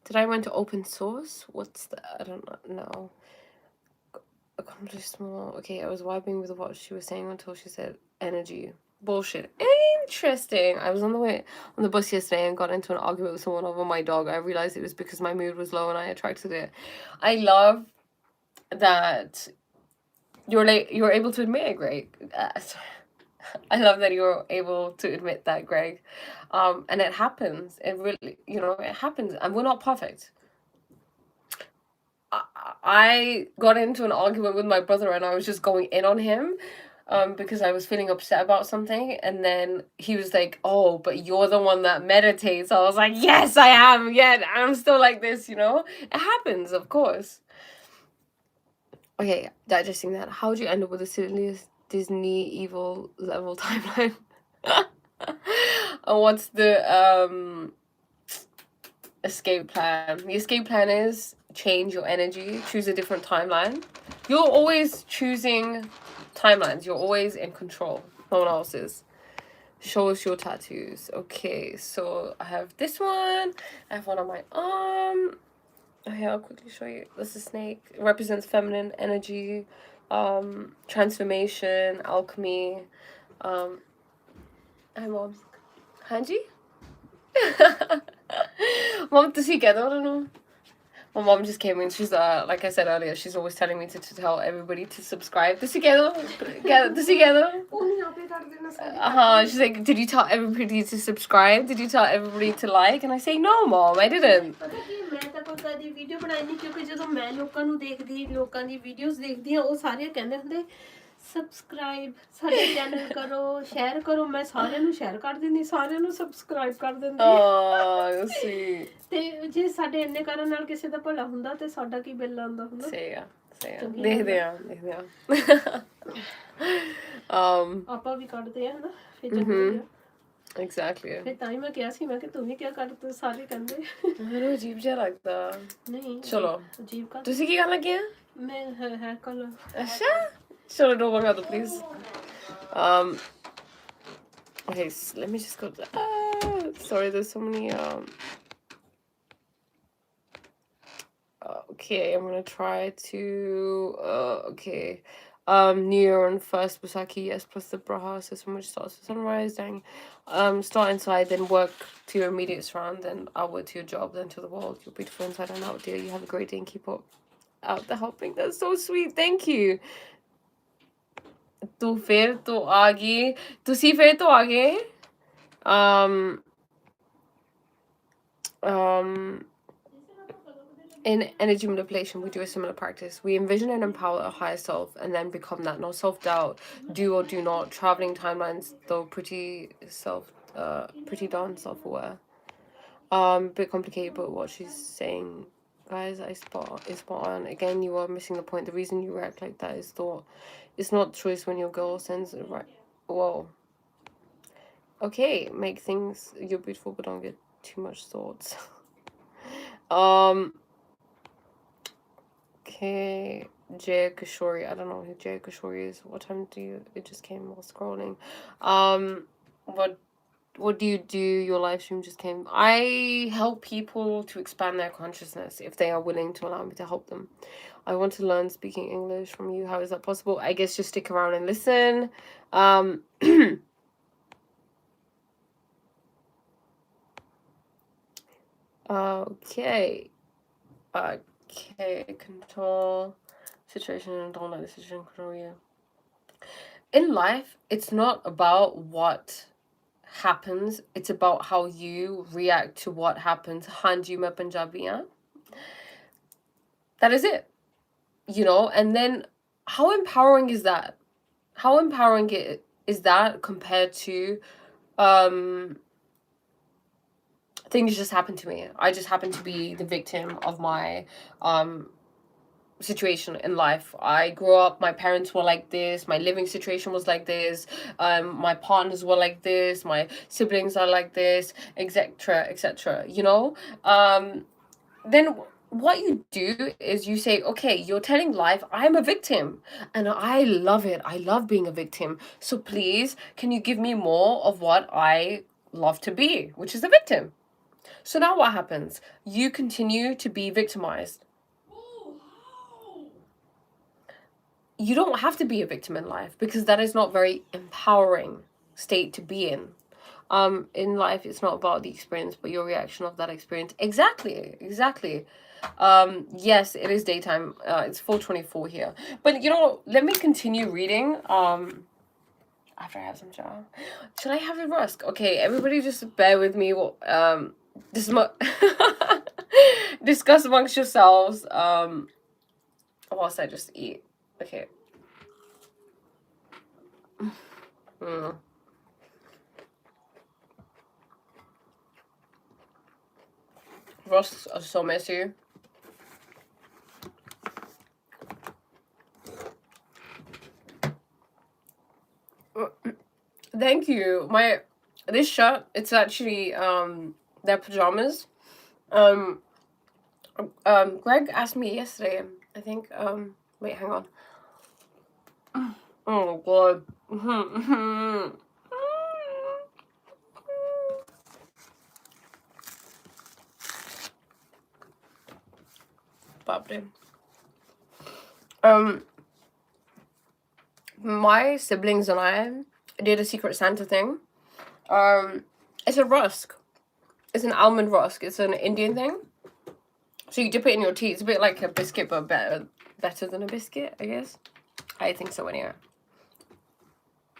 Did I went to open source? What's that? I don't know. Accomplished more. Okay, I was vibing with what she was saying until she said energy. Bullshit. Interesting. I was on the bus yesterday and got into an argument with someone over my dog. I realized it was because my mood was low and I attracted it. I love that you're able to admit it, Greg. I love that you're able to admit that, Greg. And it happens. It really, it happens, and we're not perfect. I got into an argument with my brother and I was just going in on him because I was feeling upset about something, and then he was like, oh, but you're the one that meditates. I was like, yes, I am. Yeah, I'm still like this, It happens, of course. Okay, digesting that. How would you end up with the silliest Disney evil level timeline? And what's the escape plan? The escape plan is change your energy, choose a different timeline. You're always choosing timelines. You're always in control. No one else is. Show us your tattoos. Okay, so I have this one. I have one on my arm. Okay, I'll quickly show you. This is a snake. It represents feminine energy, transformation, alchemy. Hi, Mom. Hanji? Mom, does he get it? I don't know. My mom just came in. She's like I said earlier, she's always telling me to tell everybody to subscribe. She's like, did you tell everybody to subscribe? Did you tell everybody to like? And I say, no, Mom, I didn't. ਆਪਾਂ ਕਦੀ video ਬਣਾਈ ਨਹੀਂ, ਕਿਉਂਕਿ ਜਦੋਂ ਮੈਂ ਲੋਕਾਂ ਨੂੰ ਦੇਖਦੀ, ਲੋਕਾਂ ਦੀ ਵੀਡੀਓਜ਼ ਦੇਖਦੀ ਆ, ਉਹ ਸਾਰੇ ਕਹਿੰਦੇ ਹੁੰਦੇ ਸਬਸਕ੍ਰਾਈਬ ਸਾਡੇ ਚੈਨਲ ਕਰੋ, ਸ਼ੇਅਰ ਕਰੋ। ਮੈਂ ਸਾਰਿਆਂ ਨੂੰ ਸ਼ੇਅਰ ਕਰ ਦਿੰਦੀ, ਸਾਰਿਆਂ ਨੂੰ ਸਬਸਕ੍ਰਾਈਬ ਕਰ ਦਿੰਦੀ। ਸੀ ਤੇ ਜੇ ਸਾਡੇ ਇੰਨੇ ਕਰਨ ਨਾਲ ਕਿਸੇ ਦਾ ਭਲਾ ਹੁੰਦਾ ਤੇ ਸਾਡਾ ਕੀ ਬਿੱਲ ਆਉਂਦਾ ਹੁੰਦਾ। ਸਹੀ ਆ ਦੇਖਦੇ ਆ ਆਪਾਂ ਵੀ ਕੱਢਦੇ ਆ ਨਾ, ਫਿਰ ਚੰਗੀ ਆ। ਐਗਜ਼ੈਕਟਲੀ। ਫਿਰ ਤਾਂ ਹੀ ਮੈਂ ਕਿਹਾ ਸੀ, ਮੈਂ ਕਿ ਤੂੰ ਵੀ ਕਿਆ ਕਰ, ਤੂੰ ਸਾਰੇ ਕਹਿੰਦੇ ਮੈਨੂੰ ਅਜੀਬ ਜਿਹਾ ਲੱਗਦਾ। ਨਹੀਂ ਚਲੋ ਅਜੀਬ ਕਰ, ਤੁਸੀਂ ਕੀ ਕਰਨ ਲੱਗੇ ਆ? ਮੈਂ ਹੈ ਕਲ। ਅੱਛਾ ਚਲੋ ਡੋਰ ਬੰਦ ਕਰ ਦੋ please. Okay, let me just go to sorry, there's so many okay, I'm gonna try to okay. New Year on first Busaki, yes, plus the Braha system, which starts with sunrise. Dang. Start inside, then work to your immediate surround, then outward to your job, then to the world. You're beautiful inside and out, dear. You have a great day and keep up out the helping. That's so sweet. Thank you. तू फिर तो आगे, तुसी फिर तो आगे. In energy manipulation, we do a similar practice. We envision and empower a higher self and then become that. No self-doubt, do or do not. Traveling timelines, though pretty darn self-aware. Bit complicated, but what she's saying, guys, is spot on. Again, you are missing the point. The reason you react like that is thought. It's not choice when your girl sends it right. Whoa. Okay, make things, you're beautiful, but don't get too much thoughts. Okay, Jay Kishori. I don't know who Jay Kishori is. What time do you? It just came while scrolling. What do you do? Your live stream just came. I help people to expand their consciousness if they are willing to allow me to help them. I want to learn speaking English from you. How is that possible? I guess just stick around and listen. Okay. Okay, control situation and don't let the situation control you. In life, it's not about what happens, it's about how you react to what happens. Hanji mein Punjabi hai. That is it. You know, and then how empowering is that? How empowering is that compared to things just happened to me. I just happened to be the victim of my situation in life. I grew up, my parents were like this, my living situation was like this, my partners were like this, my siblings are like this, etc., etc. You know, then what you do is you say, okay, you're telling life, I'm a victim and I love it. I love being a victim. So please, can you give me more of what I love to be, which is a victim? So now what happens? You continue to be victimized. You don't have to be a victim in life because that is not very empowering state to be in. In life, it's not about the experience, but your reaction of that experience. Exactly. Yes, it is daytime. It's 4:24 here. But you know, let me continue reading. After I have some chow. Should I have a rusk? Okay, everybody just bear with me. Discuss amongst yourselves. Whilst I just eat. Okay. Rusks are so messy. Thank you. This shirt, it's actually their pajamas. Greg asked me yesterday, I think, wait, hang on. Oh god. My siblings and I did a Secret Santa thing. It's a rusk. It's an almond rusk. It's an Indian thing. So you dip it in your tea. It's a bit like a biscuit, but better than a biscuit, I guess. I think so anyway.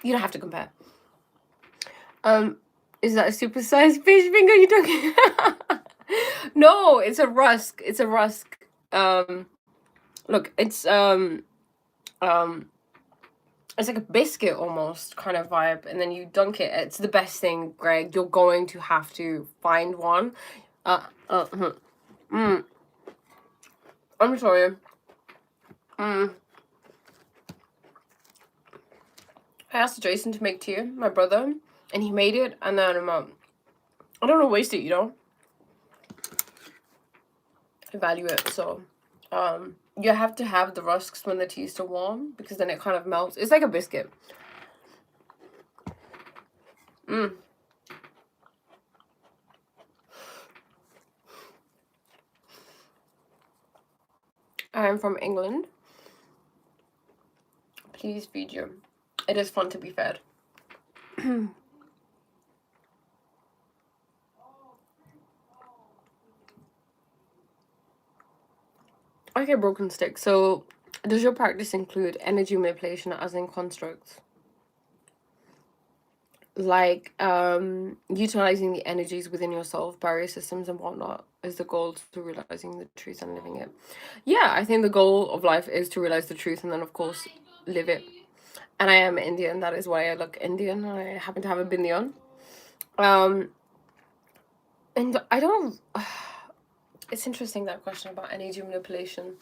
You don't have to compare. Is that a super-sized fish finger you're talking? No, it's a rusk. It's a rusk. Look, it's like a biscuit almost kind of vibe, and then you dunk it. It's the best thing, Greg. You're going to have to find one. I'm sorry. I asked Jason to make tea, my brother, and he made it, and then I don't want to waste it, you know. I value it, so you have to have the rusks when the tea is still warm, because then it kind of melts. It's like a biscuit. I am from England. Please feed you. It is fun to be fed. Okay, broken stick. So, does your practice include energy manipulation as in constructs? Like, utilizing the energies within yourself, barrier systems and whatnot is the goal to realizing the truth and living it. Yeah, I think the goal of life is to realize the truth and then, of course, live it. And I am Indian. That is why I look Indian. I happen to have a binyan. And I don't... It's interesting, that question about energy manipulation.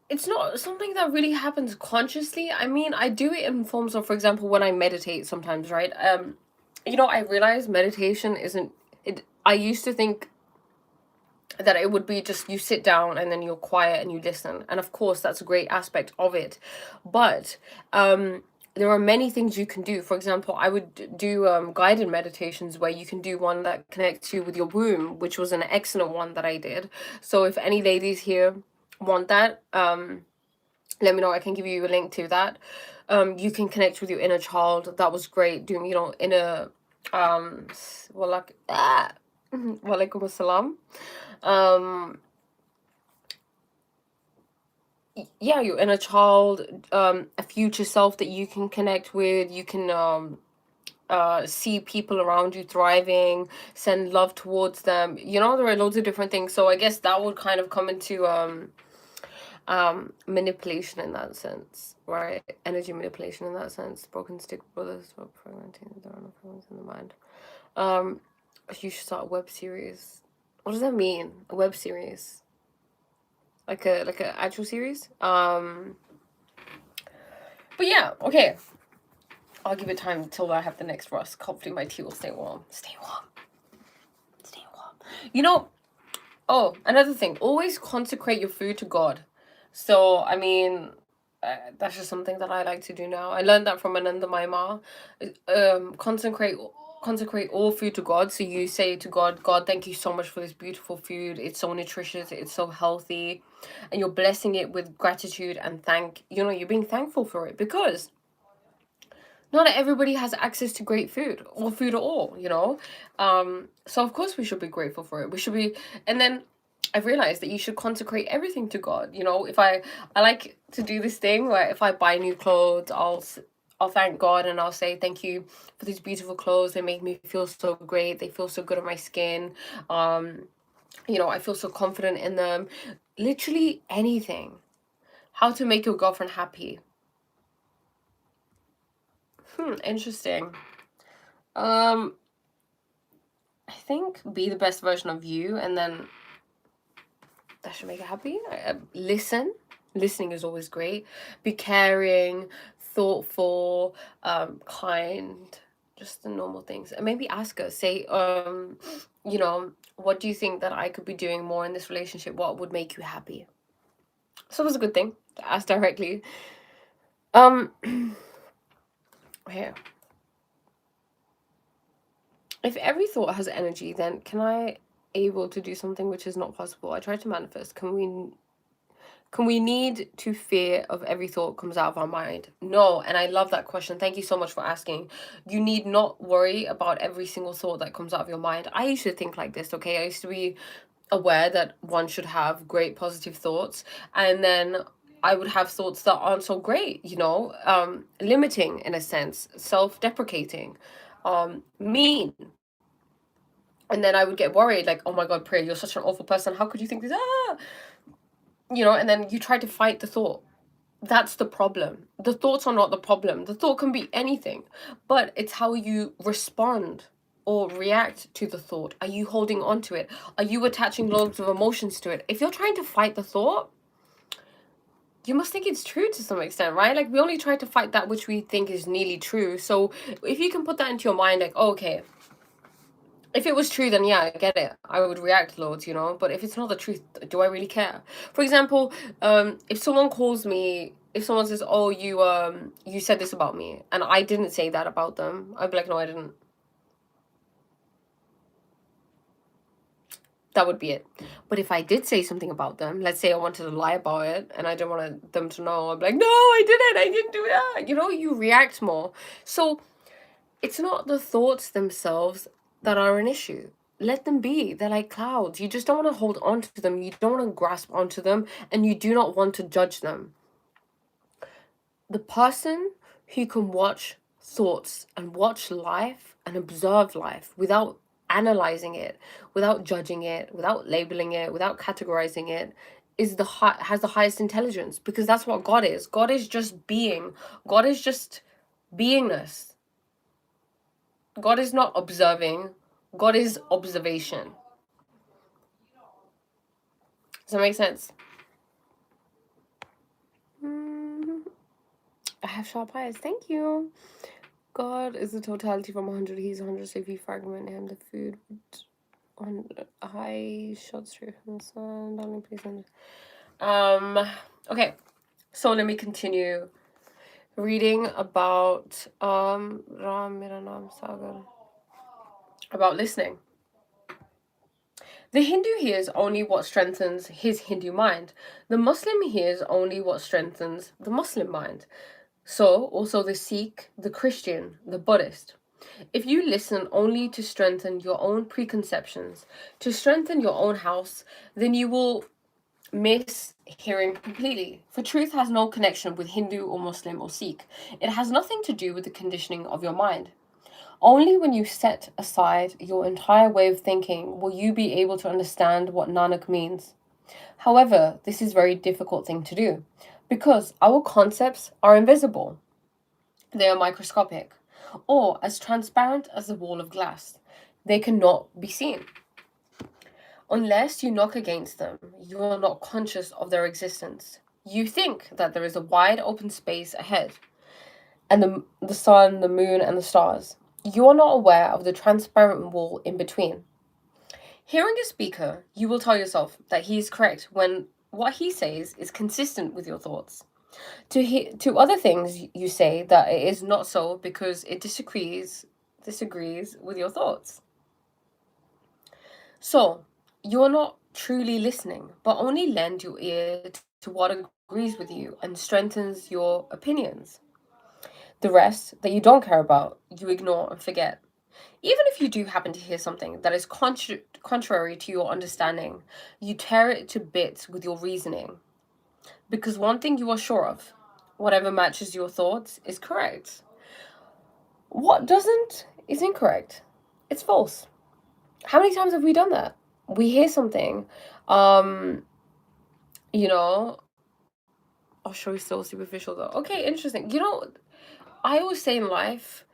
It's not something that really happens consciously. I mean, I do it in forms of, for example, when I meditate sometimes, right? I realize meditation isn't it. I used to think that it would be just you sit down and then you're quiet and you listen, and of course that's a great aspect of it, but there are many things you can do. For example, I would do guided meditations where you can do one that connects you with your womb, which was an excellent one that I did. So if any ladies here want that, let me know. I can give you a link to that. You can connect with your inner child. That was great. Doing, inner walaikum assalam. Yeah, your inner child, a future self that you can connect with. You can see people around you thriving, send love towards them. There are loads of different things. So I guess that would kind of come into manipulation in that sense, right? Energy manipulation in that sense. Broken stick brothers for fragmenting. There are no fragments in the mind. You should start a web series. What does that mean? A web series? Like a actual series? But yeah, okay. I'll give it time till I have the next rusk. Hopefully my tea will stay warm. Stay warm. Stay warm. Oh, another thing. Always consecrate your food to God. So, I mean, that's just something that I like to do now. I learned that from Ananda Maima. Consecrate all food to God. So you say to God, God, thank you so much for this beautiful food. It's so nutritious. It's so healthy. And you're blessing it with gratitude and you're being thankful for it, because not everybody has access to great food or food at all, so of course we should be grateful for it. We should be. And then I've realized that you should consecrate everything to God. If I like to do this thing where if I buy new clothes, I'll thank God and I'll say thank you for these beautiful clothes. They make me feel so great. They feel so good on my skin. I feel so confident in them. Literally anything. How to make your girlfriend happy. Interesting. I think be the best version of you, and then that should make her happy. Listening is always great. Be caring, thoughtful, kind, just the normal things. And maybe ask her, say, what do you think that I could be doing more in this relationship? What would make you happy? So it was a good thing to ask directly. Here. If every thought has energy, then can I able to do something which is not possible? I try to manifest. Can we need to fear of every thought comes out of our mind? No. And I love that question. Thank you so much for asking. You need not worry about every single thought that comes out of your mind. I used to think like this, okay? I used to be aware that one should have great positive thoughts, and then I would have thoughts that aren't so great, limiting in a sense, self-deprecating, mean, And then I would get worried, like, oh my God, Priya, you're such an awful person. How could you think this? You know, and then you try to fight the thought. That's the problem. The thoughts are not the problem. The thought can be anything, but it's how you respond or react to the thought. Are you holding on to it? Are you attaching loads of emotions to it? If you're trying to fight the thought, you must think it's true to some extent, right? Like, we only try to fight that which we think is nearly true. So if you can put that into your mind, like, oh, okay, if it was true, then yeah, I get it. I would react loads, you know. But if it's not the truth, do I really care? For example, if someone calls me, if someone says, "Oh, you said this about me," and I didn't say that about them, I'd be like, "No, I didn't." That would be it. But if I did say something about them, let's say I wanted to lie about it and I didn't want them to know, I'd be like, "No, I didn't do that." You know, you react more. So it's not the thoughts themselves that are an issue. Let them be. They're like clouds. You just don't want to hold on to them. You don't want to grasp onto them, and you do not want to judge them. The person who can watch thoughts and watch life and observe life without analyzing it, without judging it, without labeling it, without categorizing it, has the highest intelligence, because that's what God is. God is just being. God is just beingness. God is not observing. God is observation. Does that make sense? I have sharp eyes. Thank you. God is the totality from 100. He's 100. So if you fragment him, the food on high shots straight from the sun. Darling, please. Okay. So let me continue reading about about listening. The Hindu hears only what strengthens his Hindu mind. The Muslim hears only what strengthens the Muslim mind. So, also the Sikh, the Christian, the Buddhist. If you listen only to strengthen your own preconceptions, to strengthen your own house, then you will miss hearing completely. For truth has no connection with Hindu or Muslim or Sikh. It has nothing to do with the conditioning of your mind. Only when you set aside your entire way of thinking will you be able to understand what Nanak means. However, this is a very difficult thing to do because our concepts are invisible. They are microscopic, or as transparent as a wall of glass. They cannot be seen. Unless you knock against them, you are not conscious of their existence. You think that there is a wide open space ahead, and the sun, the moon, and the stars. You are not aware of the transparent wall in between. Hearing a speaker, you will tell yourself that he is correct when what he says is consistent with your thoughts. To other things, you say that it is not so because it disagrees with your thoughts. So, you are not truly listening, but only lend your ear to what agrees with you and strengthens your opinions. The rest that you don't care about, you ignore and forget. Even if you do happen to hear something that is contrary to your understanding, you tear it to bits with your reasoning. Because one thing you are sure of, whatever matches your thoughts is correct. What doesn't is incorrect. It's false. How many times have we done that? We hear something, you know, oh, sure, it's so superficial though. Okay, interesting. You know, I always say in life,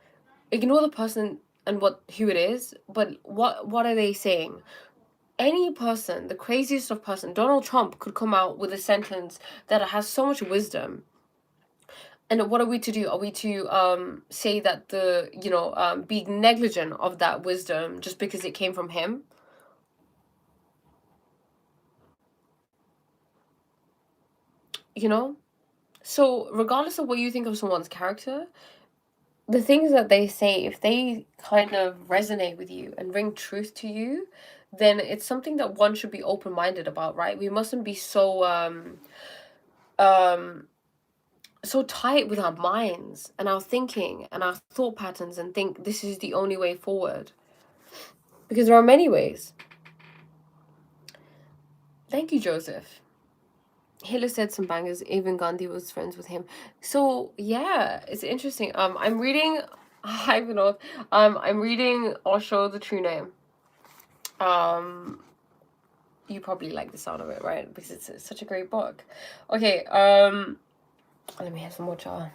ignore the person and who it is, but what are they saying? Any person, the craziest of person, Donald Trump could come out with a sentence that has so much wisdom. And what are we to do? Are we to say that be negligent of that wisdom just because it came from him? You know? So regardless of what you think of someone's character, the things that they say, if they kind of resonate with you and bring truth to you, then it's something that one should be open-minded about, right? We mustn't be so so tight with our minds and our thinking and our thought patterns and think this is the only way forward. Because there are many ways. Thank you, Joseph. Hitler said some bangers, even Gandhi was friends with him. So yeah, it's interesting. I'm reading I'm reading Osho, The True Name. You probably like the sound of it, right? Because it's such a great book. Okay, let me have some more water.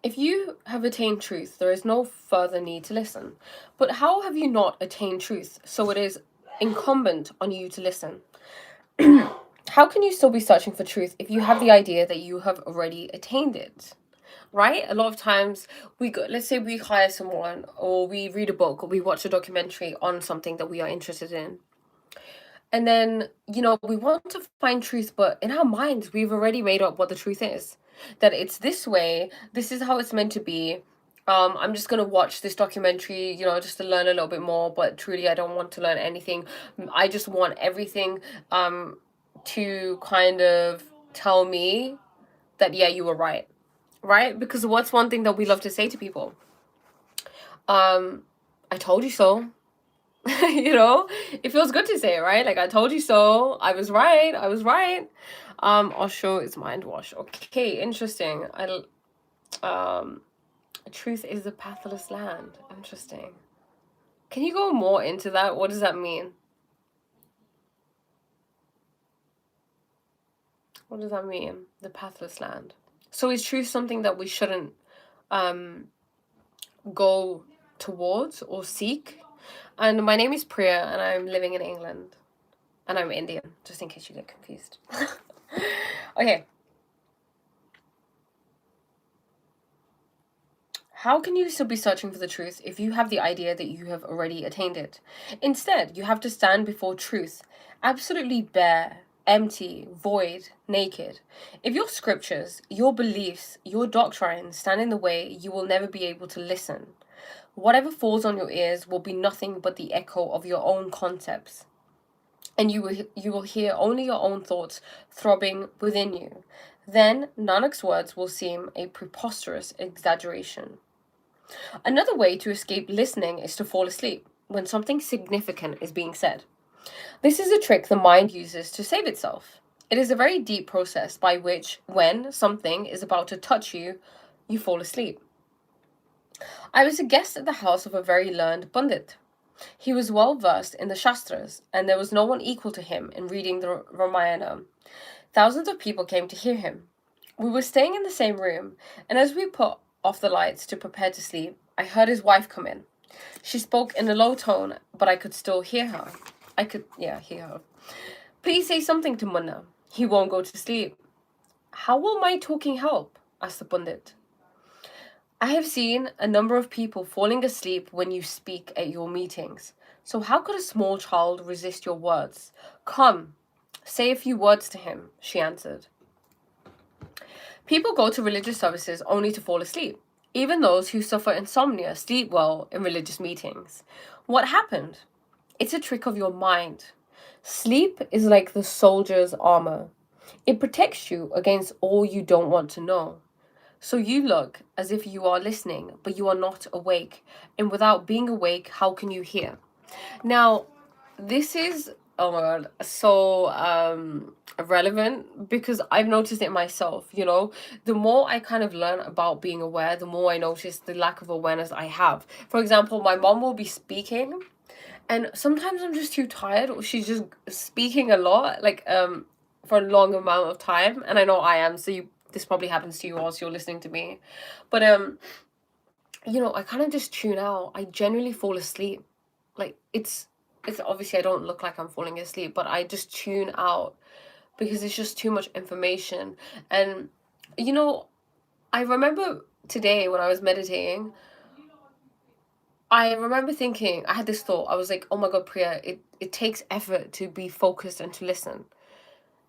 If you have attained truth, there is no further need to listen. But how have you not attained truth? So it is incumbent on you to listen. How can you still be searching for truth if you have the idea that you have already attained it? Right? A lot of times we go, let's say we hire someone, or we read a book, or we watch a documentary on something that we are interested in. And then, we want to find truth, but in our minds, we've already made up what the truth is. That it's this way, this is how it's meant to be. I'm just gonna watch this documentary, just to learn a little bit more, but truly I don't want to learn anything. I just want everything to kind of tell me that, yeah, you were right. Right? Because what's one thing that we love to say to people? I told you so. It feels good to say it, right? Like, I told you so. I was right. I was right. Osho is mind wash. Okay, interesting. Truth is a pathless land. Interesting. Can you go more into that? What does that mean? What does that mean? The pathless land. So is truth something that we shouldn't go towards or seek? And my name is Priya, and I'm living in England. And I'm Indian, just in case you get confused. Okay. How can you still be searching for the truth if you have the idea that you have already attained it? Instead, you have to stand before truth, absolutely bare, empty, void, naked. If your scriptures, your beliefs, your doctrine stand in the way, you will never be able to listen. Whatever falls on your ears will be nothing but the echo of your own concepts. And you will hear only your own thoughts throbbing within you. Then Nanak's words will seem a preposterous exaggeration. Another way to escape listening is to fall asleep when something significant is being said. This is a trick the mind uses to save itself. It is a very deep process by which, when something is about to touch you, you fall asleep. I was a guest at the house of a very learned Pundit. He was well versed in the Shastras, and there was no one equal to him in reading the Ramayana. Thousands of people came to hear him. We were staying in the same room, and as we put off the lights to prepare to sleep, I heard his wife come in. She spoke in a low tone, but I could still hear her. Hear her. Please say something to Munna. He won't go to sleep. How will my talking help? Asked the Pundit. I have seen a number of people falling asleep when you speak at your meetings. So how could a small child resist your words? Come, say a few words to him, she answered. People go to religious services only to fall asleep. Even those who suffer insomnia sleep well in religious meetings. What happened? It's a trick of your mind. Sleep is like the soldier's armor. It protects you against all you don't want to know. So you look as if you are listening, but you are not awake. And without being awake, how can you hear? Now, this is, oh my God, so relevant because I've noticed it myself, The more I kind of learn about being aware, the more I notice the lack of awareness I have. For example, my mom will be speaking, and sometimes I'm just too tired, or she's just speaking a lot, like for a long amount of time. And I know I am, so this probably happens to you whilst you're listening to me. But I kind of just tune out. I genuinely fall asleep. Like it's obviously I don't look like I'm falling asleep, but I just tune out because it's just too much information. And I remember today when I was meditating, I remember thinking, I had this thought. I was like, oh my God, Priya, it takes effort to be focused and to listen.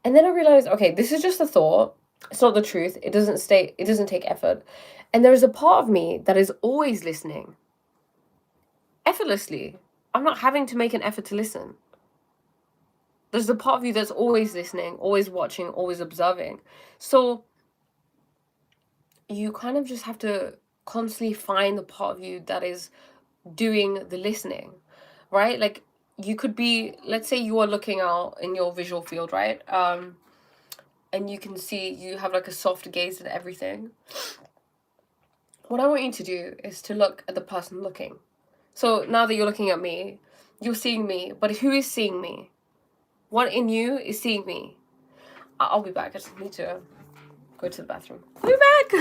And then I realized, okay, this is just a thought. It's not the truth. It doesn't take effort. And there is a part of me that is always listening. Effortlessly. I'm not having to make an effort to listen. There's a part of you that's always listening, always watching, always observing. So you kind of just have to constantly find the part of you that is doing the listening, right? Like you could be, let's say you are looking out in your visual field, right? and you can see you have like a soft gaze at everything. What I want you to do is to look at the person looking. So now that you're looking at me, you're seeing me, but who is seeing me? What in you is seeing me? I'll be back. I just need to go to the bathroom. I'll be back.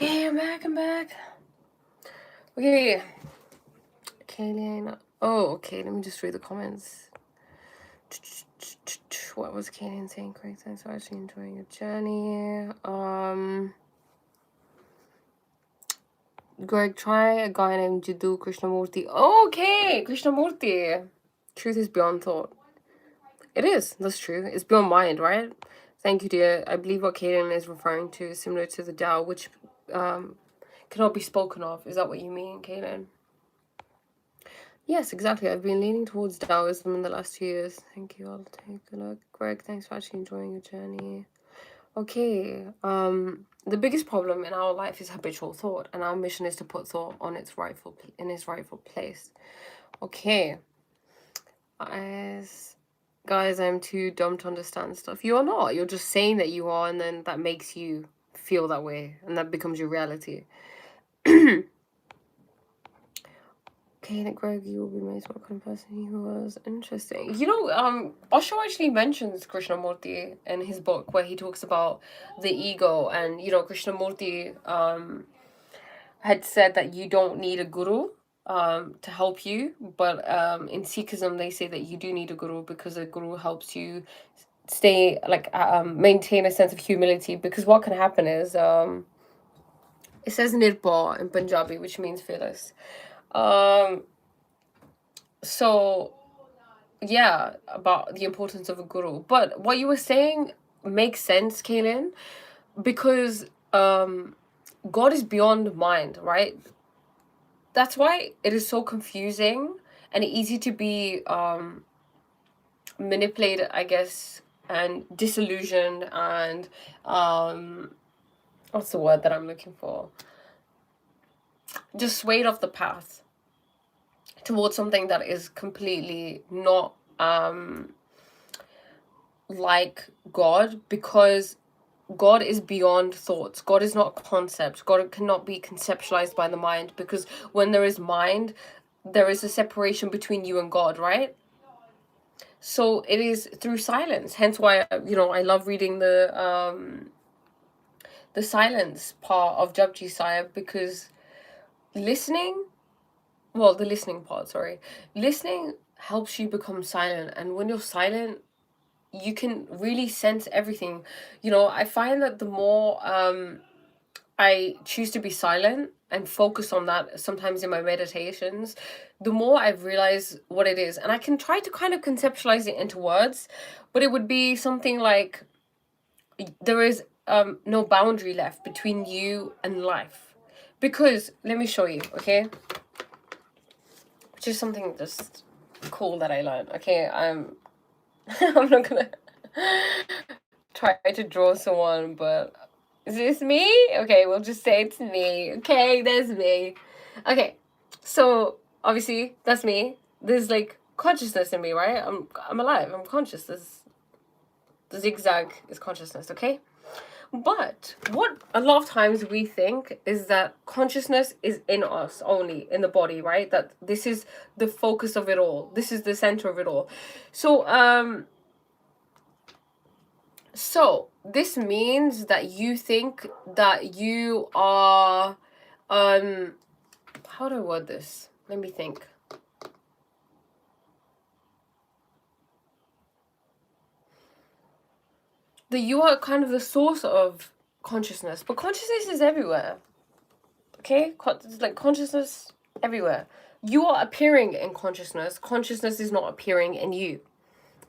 Okay, I'm back. Okay. Kaylin. Oh, okay, let me just read the comments. What was Kaylin saying? Correct. Thanks for actually enjoying your journey. Greg, try a guy named Jiddu Krishnamurti. Okay, Krishnamurti. Truth is beyond thought. It is. That's true. It's beyond mind, right? Thank you, dear. I believe what Kaylin is referring to is similar to the Tao, which cannot be spoken of. Is that what you mean, Kaylin? Yes, exactly. I've been leaning towards Taoism in the last 2 years. Thank you. I'll take a look. Greg, thanks for actually enjoying your journey. Okay. The biggest problem in our life is habitual thought, and our mission is to put thought on its rightful place. Okay. Guys, I'm too dumb to understand stuff. You are not. You're just saying that you are, and then that makes you feel that way, and that becomes your reality. Okay, Nick Greg, you will be amazed what kind of person he was. Interesting. You know, Osho actually mentions Krishnamurti in his book where he talks about the ego, and you know, Krishnamurti had said that you don't need a guru to help you, but in Sikhism they say that you do need a guru because a guru helps you stay like maintain a sense of humility, because what can happen is it says nirpa in Punjabi, which means fearless. So yeah, about the importance of a guru. But what you were saying makes sense, Kaylin, because God is beyond mind, right? That's why it is so confusing and easy to be manipulated, I guess, and disillusioned, and what's the word that I'm looking for? Just swayed off the path towards something that is completely not like God, because God is beyond thoughts. God is not a concept. God cannot be conceptualized by the mind, because when there is mind, there is a separation between you and God, right? So it is through silence. Hence why, you know, I love reading the silence part of Japji Sahib, because listening, well, the listening part, sorry. Listening helps you become silent. And when you're silent, you can really sense everything. You know, I find that the more I choose to be silent and focus on that sometimes in my meditations, the more I realize what it is. And I can try to kind of conceptualize it into words, but it would be something like there is no boundary left between you and life. Because, let me show you, okay? Which is something just cool that I learned. Okay, I'm not gonna try to draw someone, but is this me? Okay, we'll just say it's me. Okay, there's me. Okay, so obviously that's me. There's like consciousness in me, right? I'm alive. I'm conscious. The zigzag is consciousness. Okay, but what a lot of times we think is that consciousness is in us only, in the body, right? That this is the focus of it all. This is the center of it all. So this means that you think that you are how do I word this? Let me think. that you are kind of the source of consciousness, but consciousness is everywhere. Okay, it's like consciousness everywhere. You are appearing in consciousness. Consciousness is not appearing in you.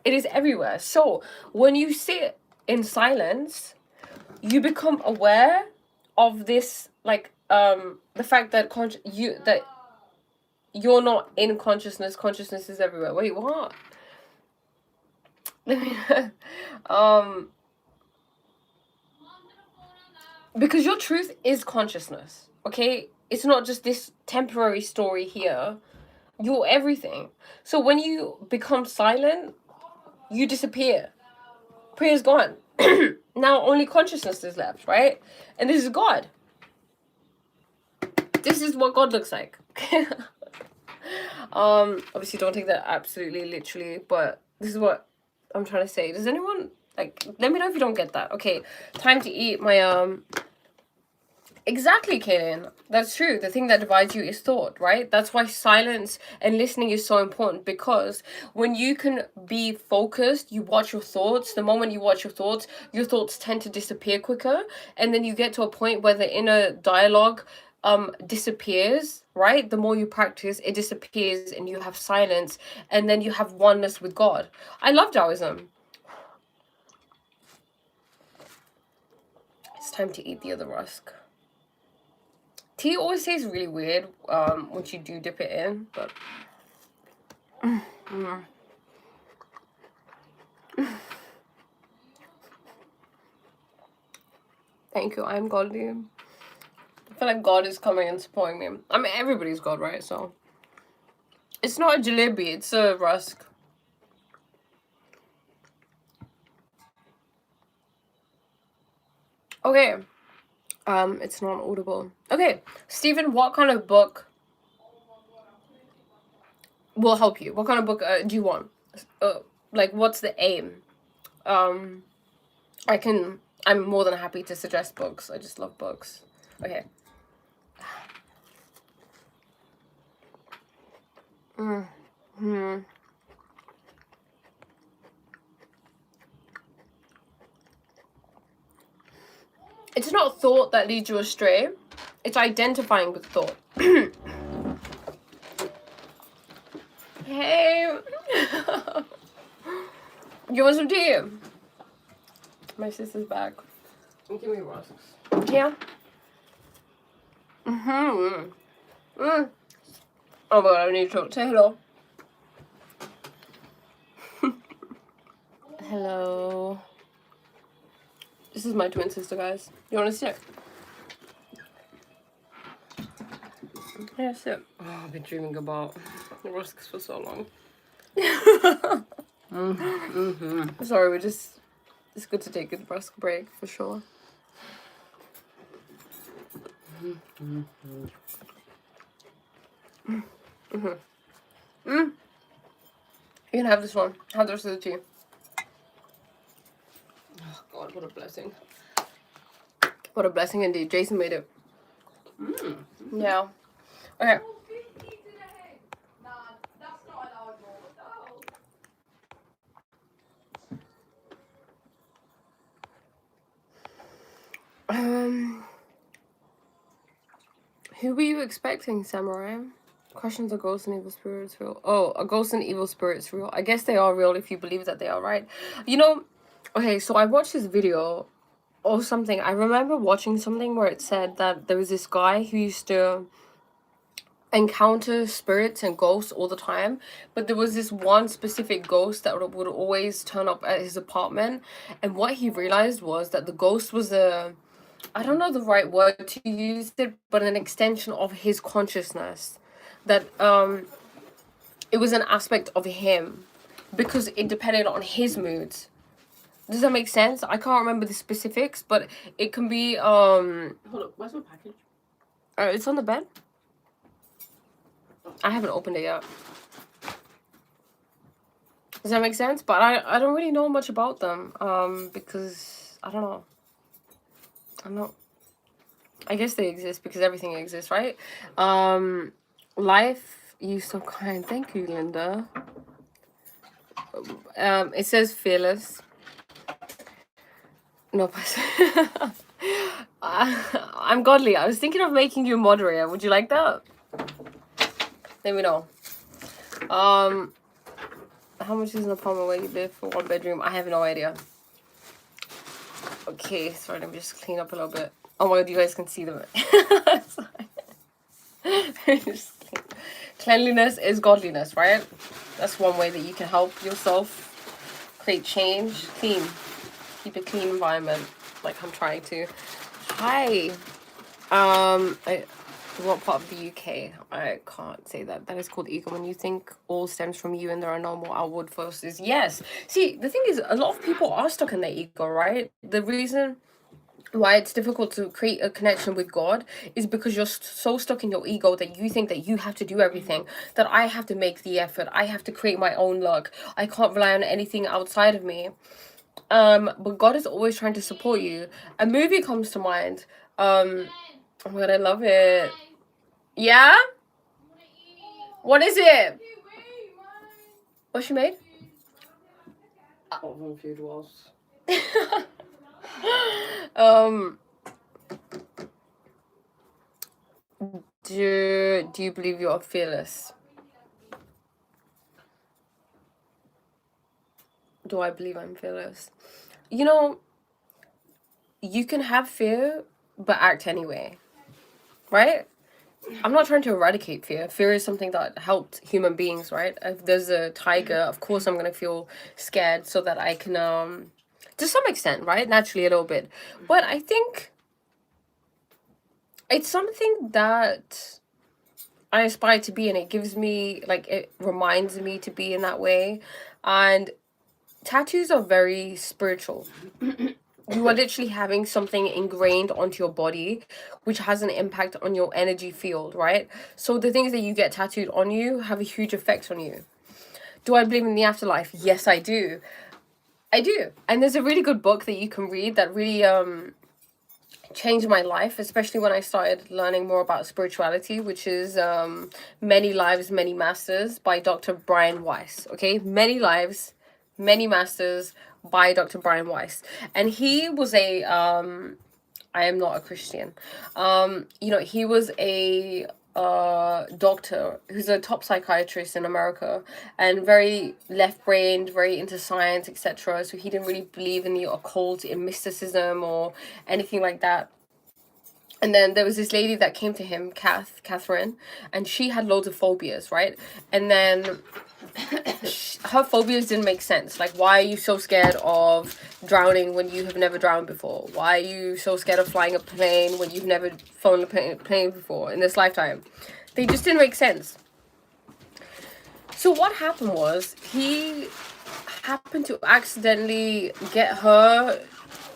It is everywhere. So when you sit in silence, you become aware of this, like the fact that you're not in consciousness. Consciousness is everywhere. Wait, what? Because your truth is consciousness. Okay, it's not just this temporary story here. You're everything. So when you become silent, you disappear. Prayer's gone. Now only consciousness is left, right? And this is God. This is what God looks like. Obviously don't take that absolutely literally, but this is what I'm trying to say. Does anyone, like, let me know if you don't get that. Okay, time to eat my Exactly, Kaylin. That's true. The thing that divides you is thought, right? That's why silence and listening is so important, because when you can be focused, you watch your thoughts. The moment you watch your thoughts tend to disappear quicker. And then you get to a point where the inner dialogue disappears, right? The more you practice, it disappears and you have silence, and then you have oneness with God. I love Taoism. It's time to eat the other rusk. Tea always tastes really weird once you do dip it in, but thank you, I'm godly. I feel like God is coming and supporting me. I mean, everybody's God, right? So it's not a jalebi, it's a rusk. Okay. It's not audible. Okay, Stephen, what kind of book will help you? What kind of book do you want? Like, what's the aim? I'm more than happy to suggest books. I just love books. Okay. It's not thought that leads you astray. It's identifying with thought. Hey! You want some tea? My sister's back. Give me rusks. Yeah? Oh my god, I need to say hello. Hello. This is my twin sister, guys. You want to sit? Yeah, sit. Oh, I've been dreaming about the rusks for so long. Sorry, it's good to take a rusk break for sure. You can have this one. Have the rest of the tea. Oh god, what a blessing. What a blessing indeed. Jason made it. Yeah. Okay. Who were you expecting, Samurai? Questions, are ghosts and evil spirits real? Oh, are ghosts and evil spirits real? I guess they are real if you believe that they are, right? You know, okay, so I watched this video or something. I remember watching something where it said that there was this guy who used to encounter spirits and ghosts all the time, but there was this one specific ghost that would always turn up at his apartment, and what he realized was that the ghost was I don't know the right word to use it, but an extension of his consciousness. That it was an aspect of him because it depended on his moods. Does that make sense? I can't remember the specifics, but it can be Hold up, where's my package? it's on the bed. I haven't opened it yet. Does that make sense? But I don't really know much about them because I don't know. I guess they exist because everything exists, right? Life, you so kind. Thank you, Linda. It says fearless. No, but I'm godly. I was thinking of making you a moderator. Would you like that? Let me know. How much is an apartment where you live for 1 bedroom? I have no idea. Okay, sorry, let me just clean up a little bit. Oh my god, you guys can see them. Cleanliness is godliness, right? That's one way that you can help yourself create change. Clean. Keep a clean environment, like I'm trying to. Hi. What part of the UK? I can't say that. That is called ego. When you think all stems from you and there are no more outward forces. Yes. See, the thing is, a lot of people are stuck in their ego, right? The reason why it's difficult to create a connection with God is because you're so stuck in your ego that you think that you have to do everything, that I have to make the effort, I have to create my own luck, I can't rely on anything outside of me. But God is always trying to support you. A movie comes to mind. Oh my god, I love it. Yeah? What is it? What she made? Food was. Do you believe you're fearless? Do I believe I'm fearless? You know, you can have fear, but act anyway. Right? I'm not trying to eradicate fear. Fear is something that helped human beings, right? If there's a tiger, of course I'm gonna feel scared so that I can, to some extent, right? Naturally a little bit. But I think it's something that I aspire to be, and it gives me, like, it reminds me to be in that way. And tattoos are very spiritual. You are literally having something ingrained onto your body, which has an impact on your energy field, right? So the things that you get tattooed on you have a huge effect on you. Do I believe in the afterlife? Yes, I do. I do. And there's a really good book that you can read that really changed my life, especially when I started learning more about spirituality, which is Many Lives, Many Masters by Dr. Brian Weiss. Okay, Many Lives, Many Masters by Dr. Brian Weiss. And he was a I am not a Christian. He was a doctor who's a top psychiatrist in America, and very left-brained, very into science, etc. So he didn't really believe in the occult, in mysticism or anything like that. And then there was this lady that came to him, Catherine, and she had loads of phobias, right? And then her phobias didn't make sense. Like, why are you so scared of drowning when you have never drowned before? Why are you so scared of flying a plane when you've never flown a plane before in this lifetime? They just didn't make sense. So what happened was, he happened to accidentally get her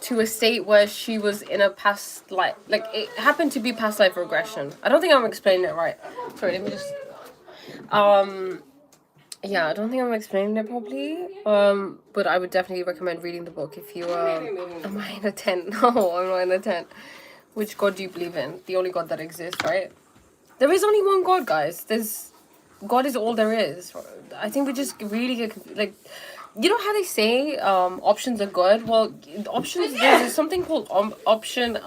to a state where she was in a past life, like it happened to be past life regression. I don't think I'm explaining it right. Sorry, let me just yeah, I don't think I'm explaining it properly. But I would definitely recommend reading the book if you am I in a tent? No, I'm not in a tent. Which God do you believe in? The only God that exists, right? There is only one God, guys. God is all there is. I think we just really get, like, you know how they say options are good? Well, options, there's something called option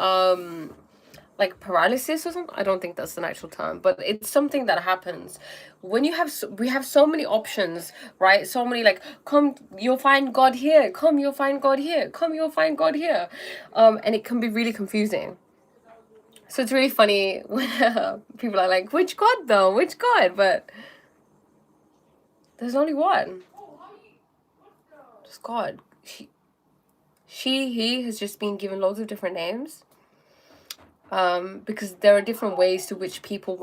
like paralysis or something. I don't think that's an actual term, but it's something that happens when you have we have so many options, right? So many, like, come you'll find God here, come you'll find God here, come you'll find God here, and it can be really confusing. So it's really funny when people are like, which God though, which God? But there's only one. Just God. He has just been given loads of different names, because there are different ways to which people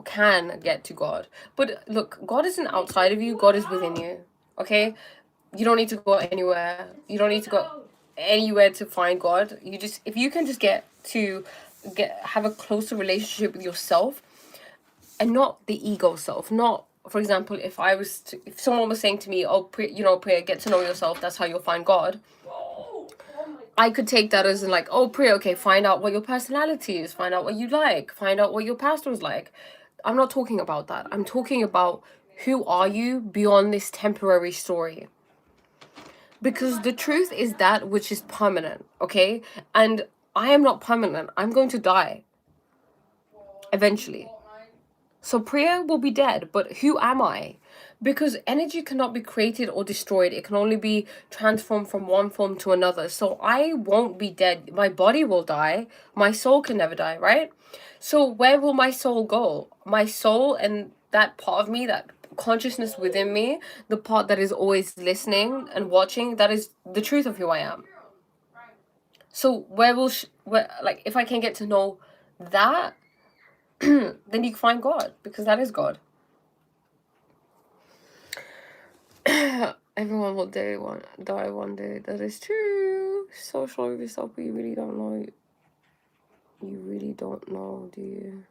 can get to God. But look, God isn't outside of you, God is within you. Okay? You don't need to go anywhere. You don't need to go anywhere to find God. If you can just have a closer relationship with yourself, and not the ego self. Not, for example, if someone was saying to me, oh, pray, get to know yourself, that's how you'll find God. I could take that as in, like, oh, pray, okay, find out what your personality is, find out what you like, find out what your pastor is like. I'm not talking about that. I'm talking about, who are you beyond this temporary story? Because the truth is that which is permanent, okay? And I am not permanent. I'm going to die eventually. So Priya will be dead, but who am I? Because energy cannot be created or destroyed. It can only be transformed from one form to another. So I won't be dead. My body will die. My soul can never die, right? So where will my soul go? My soul and that part of me, that consciousness within me, the part that is always listening and watching, that is the truth of who I am. So where will where, like, if I can get to know that, then you can find God, because that is God. Everyone will die one day. That is true. So sure of yourself, but you really don't know. You really don't know, do you?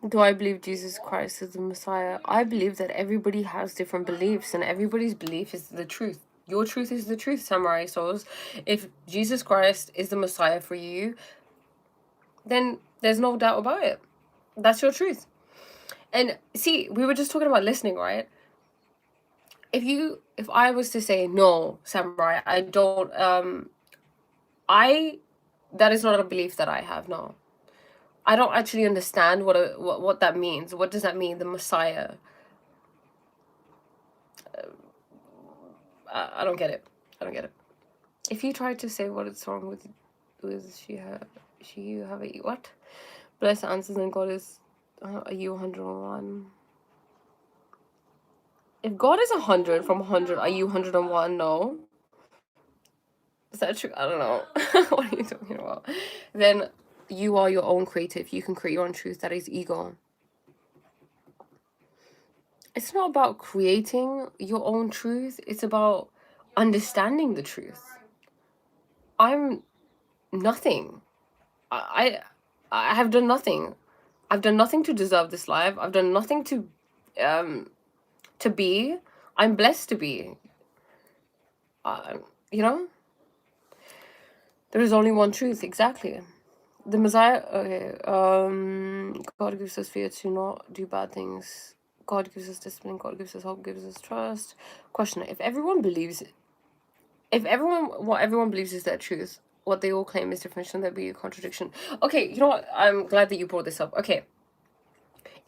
Do I believe Jesus Christ is the Messiah? I believe that everybody has different beliefs, and everybody's belief is the truth. Your truth is the truth, Samurai Souls. If Jesus Christ is the Messiah for you, then there's no doubt about it. That's your truth. And see, we were just talking about listening, right? If I was to say, no, Samurai, I don't, that is not a belief that I have, no. I don't actually understand what that means. What does that mean, the Messiah? I don't get it. I don't get it. If you try to say what is wrong with she, you have a, what? Blessed answers and God is, are you 101? If God is 100 from 100, are you 101? No. Is that true? I don't know. What are you talking about? Then you are your own creative. You can create your own truth. That is ego. It's not about creating your own truth. It's about understanding the truth. I'm nothing. I have done nothing. I've done nothing to deserve this life. I've done nothing to be. I'm blessed to be. You know? There is only one truth, exactly. The Messiah, okay, God gives us fear to not do bad things. God gives us discipline, God gives us hope, gives us trust. Question, what everyone believes is their truth, what they all claim is different, shouldn't there be a contradiction? Okay, you know what, I'm glad that you brought this up. Okay,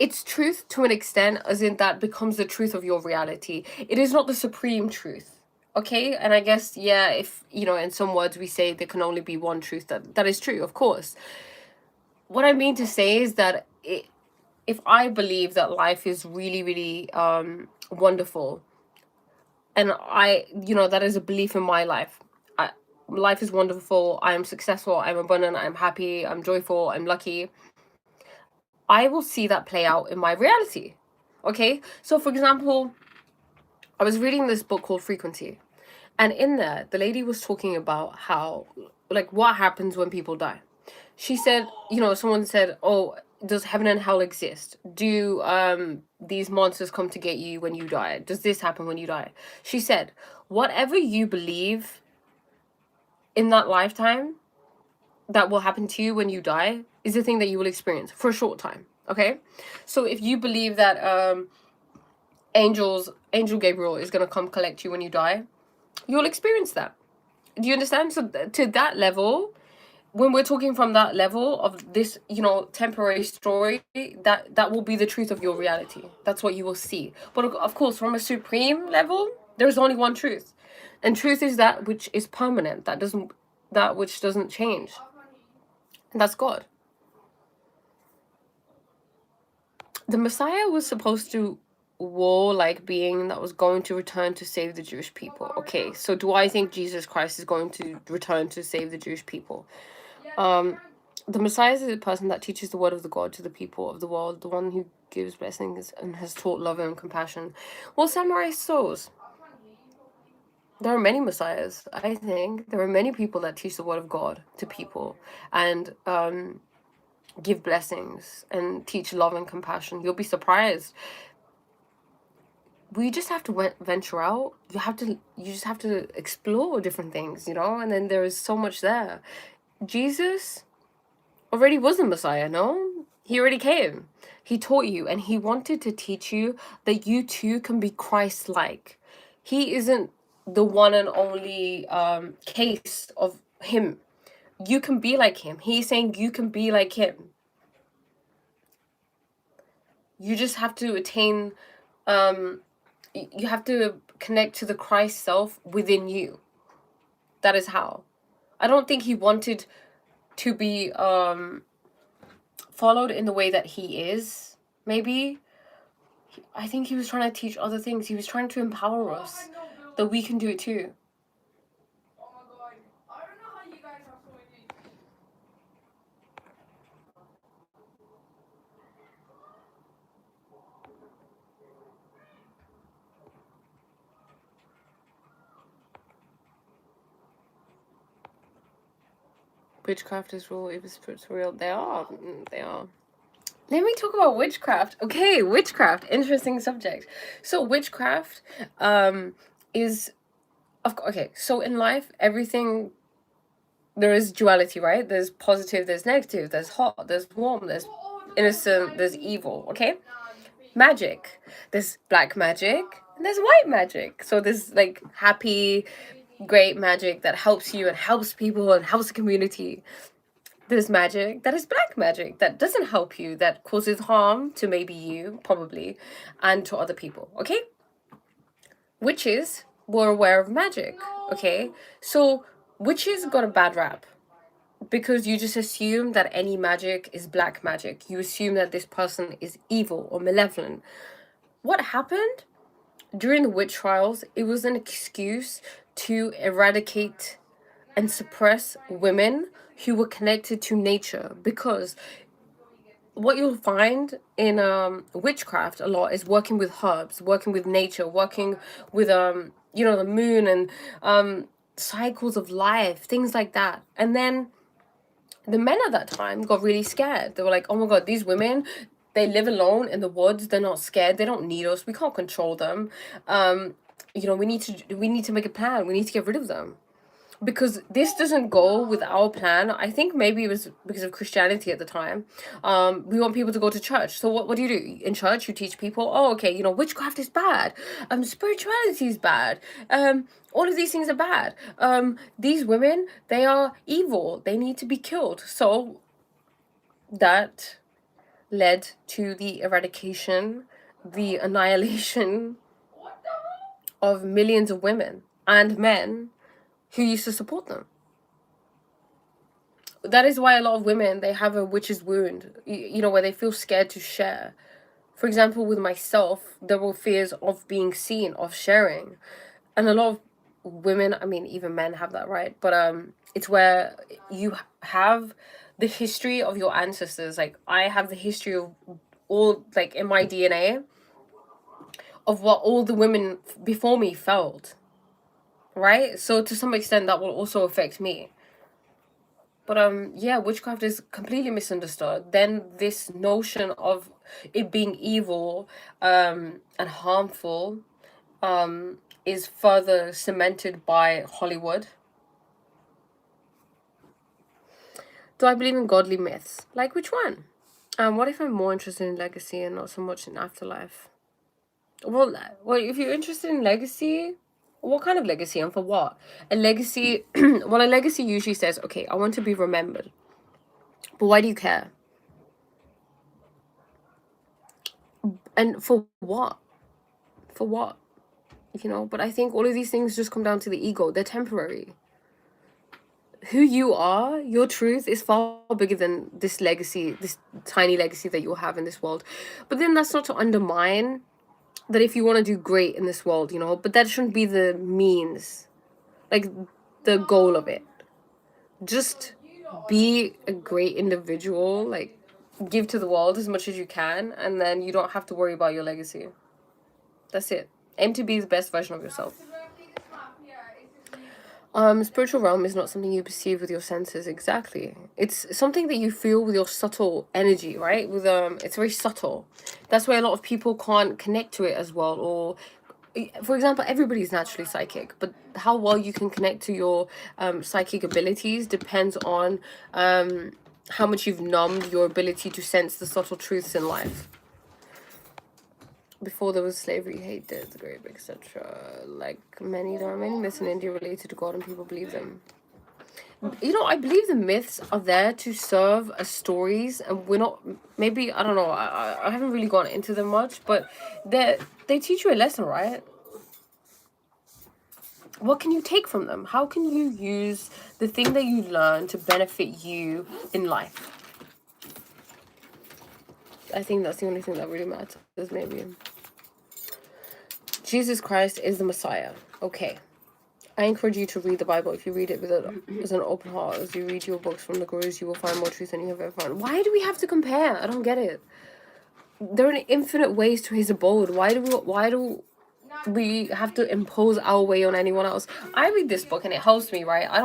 it's truth to an extent, as in that becomes the truth of your reality. It is not the supreme truth. Okay, and I guess, yeah, if, you know, in some words we say there can only be one truth, that is true, of course. What I mean to say is that if I believe that life is really, really wonderful, and that is a belief in my life. Life is wonderful, I am successful, I'm abundant, I'm happy, I'm joyful, I'm lucky. I will see that play out in my reality. Okay, so for example, I was reading this book called Frequency, and in there, the lady was talking about how, like, what happens when people die. She said, someone said, oh, does heaven and hell exist? Do these monsters come to get you when you die? Does this happen when you die? She said, whatever you believe in that lifetime that will happen to you when you die is the thing that you will experience for a short time. Okay? So if you believe that Angel Gabriel is going to come collect you when you die, you'll experience that. Do you understand? So to that level, when we're talking from that level of this, temporary story, that will be the truth of your reality. That's what you will see. But of course, from a supreme level, there's only one truth. And truth is that which is permanent, that which doesn't change. And that's God. The Messiah was supposed to war-like being that was going to return to save the Jewish people. Okay, so do I think Jesus Christ is going to return to save the Jewish people? The Messiah is a person that teaches the word of the God to the people of the world, the one who gives blessings and has taught love and compassion. Well, Samurai Souls, there are many messiahs. I think there are many people that teach the word of God to people and give blessings and teach love and compassion. You'll be surprised. We just have to venture out. You just have to explore different things, and then there is so much there. Jesus already was the Messiah, no? He already came. He taught you, and he wanted to teach you that you too can be Christ-like. He isn't the one and only case of him. You can be like him. He's saying you can be like him. You just have to attain, you have to connect to the Christ self within you. That is how. I don't think he wanted to be followed in the way that he is, maybe. I think he was trying to teach other things. He was trying to empower us that we can do it too. Witchcraft is real, if it's real. They are. They are. Let me talk about witchcraft. Okay, witchcraft. Interesting subject. So witchcraft is... Okay, so in life, everything... There is duality, right? There's positive, there's negative, there's hot, there's warm, there's innocent, there's evil, okay? Magic. There's black magic, and there's white magic. So there's like happy, great magic that helps you and helps people and helps the community. There's magic that is black magic that doesn't help you, that causes harm to maybe you, probably, and to other people, okay? Witches were aware of magic, okay? So witches got a bad rap because you just assume that any magic is black magic. You assume that this person is evil or malevolent. What happened during the witch trials? It was an excuse to eradicate and suppress women who were connected to nature, because what you'll find in witchcraft a lot is working with herbs, working with nature, working with you know, the moon and cycles of life, things like that. And then the men at that time got really scared. They were like, oh my god, these women, they live alone in the woods, they're not scared, they don't need us, we can't control them. You know, we need to make a plan, we need to get rid of them. Because this doesn't go with our plan. I think maybe it was because of Christianity at the time. We want people to go to church. So what do you do? In church, you teach people, oh, okay, you know, witchcraft is bad. Spirituality is bad. All of these things are bad. These women, they are evil. They need to be killed. So that led to the eradication, the annihilation of millions of women and men who used to support them. That is why a lot of women, they have a witch's wound, you know, where they feel scared to share. For example, with myself, there were fears of being seen, of sharing. And a lot of women, I mean, even men have that, right? But it's where you have the history of your ancestors. Like, I have the history of all, like, in my DNA, of what all the women before me felt. Right? So to some extent that will also affect me. But yeah, witchcraft is completely misunderstood. Then this notion of it being evil and harmful is further cemented by Hollywood. Do I believe in godly myths? Like which one? What if I'm more interested in legacy and not so much in afterlife? Well, if you're interested in legacy, what kind of legacy and for what? A legacy, well, a legacy usually says, okay, I want to be remembered. But why do you care? And for what? For what? You know, but I think all of these things just come down to the ego. They're temporary. Who you are, your truth is far bigger than this legacy, this tiny legacy that you'll have in this world. But then that's not to undermine that if you want to do great in this world, you know, but that shouldn't be the means, like the goal of it. Just be a great individual, like give to the world as much as you can, and then you don't have to worry about your legacy. That's it. Aim to be the best version of yourself. Spiritual realm is not something you perceive with your senses. Exactly. It's something that you feel with your subtle energy, right? With it's very subtle. That's why a lot of people can't connect to it as well. Or, for example, everybody's naturally psychic, but how well you can connect to your psychic abilities depends on how much you've numbed your ability to sense the subtle truths in life. Before there was slavery, hate, death, the great, etc. Like there are many myths in India related to God, and people believe them. You know, I believe the myths are there to serve as stories, and we're not, maybe, I don't know, I haven't really gone into them much, but they teach you a lesson, right? What can you take from them? How can you use the thing that you learn to benefit you in life? I think that's the only thing that really matters, maybe. Jesus Christ is the Messiah. Okay. I encourage you to read the Bible. If you read it with an open heart, as you read your books from the Gurus, you will find more truth than you have ever found. Why do we have to compare? I don't get it. There are infinite ways to his abode. Why do we have to impose our way on anyone else? I read this book and it helps me, right? I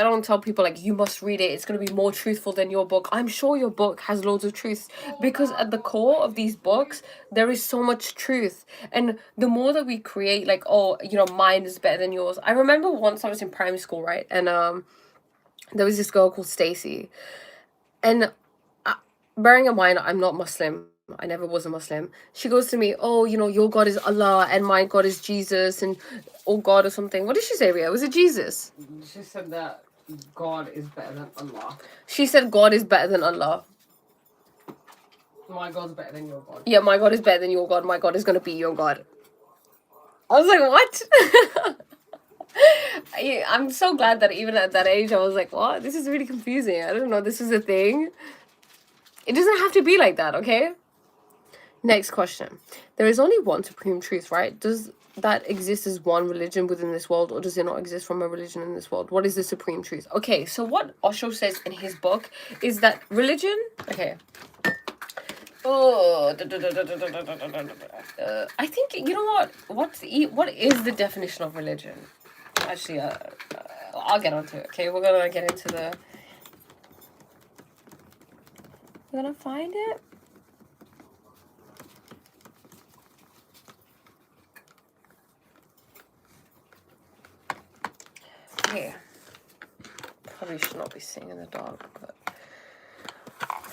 don't tell people like, you must read it, it's going to be more truthful than your book. I'm sure your book has loads of truth, because at the core of these books there is so much truth. And the more that we create like, oh, you know, mine is better than yours. I remember once I was in primary school, right, and there was this girl called Stacy, and bearing in mind I'm not Muslim, I never was a Muslim. She goes to me, oh, you know, your God is Allah and my God is Jesus, and oh God or something. What did she say, Ria? Was it Jesus? She said that God is better than Allah. She said God is better than Allah. My God's better than your God. Yeah, my God is better than your God. My God is going to be your God. I was like, what? I'm so glad that even at that age I was like, what? This is really confusing. I don't know. This is a thing. It doesn't have to be like that, okay? Next question. There is only one supreme truth, right? Does that exist as one religion within this world, or does it not exist from a religion in this world? What is the supreme truth? Okay, so what Osho says in his book is that religion... Okay. Oh, I think, you know what? What is the definition of religion? Actually, I'll get onto it, okay? We're gonna get into the... We're gonna find it. Okay. Probably should not be singing in the dark, but...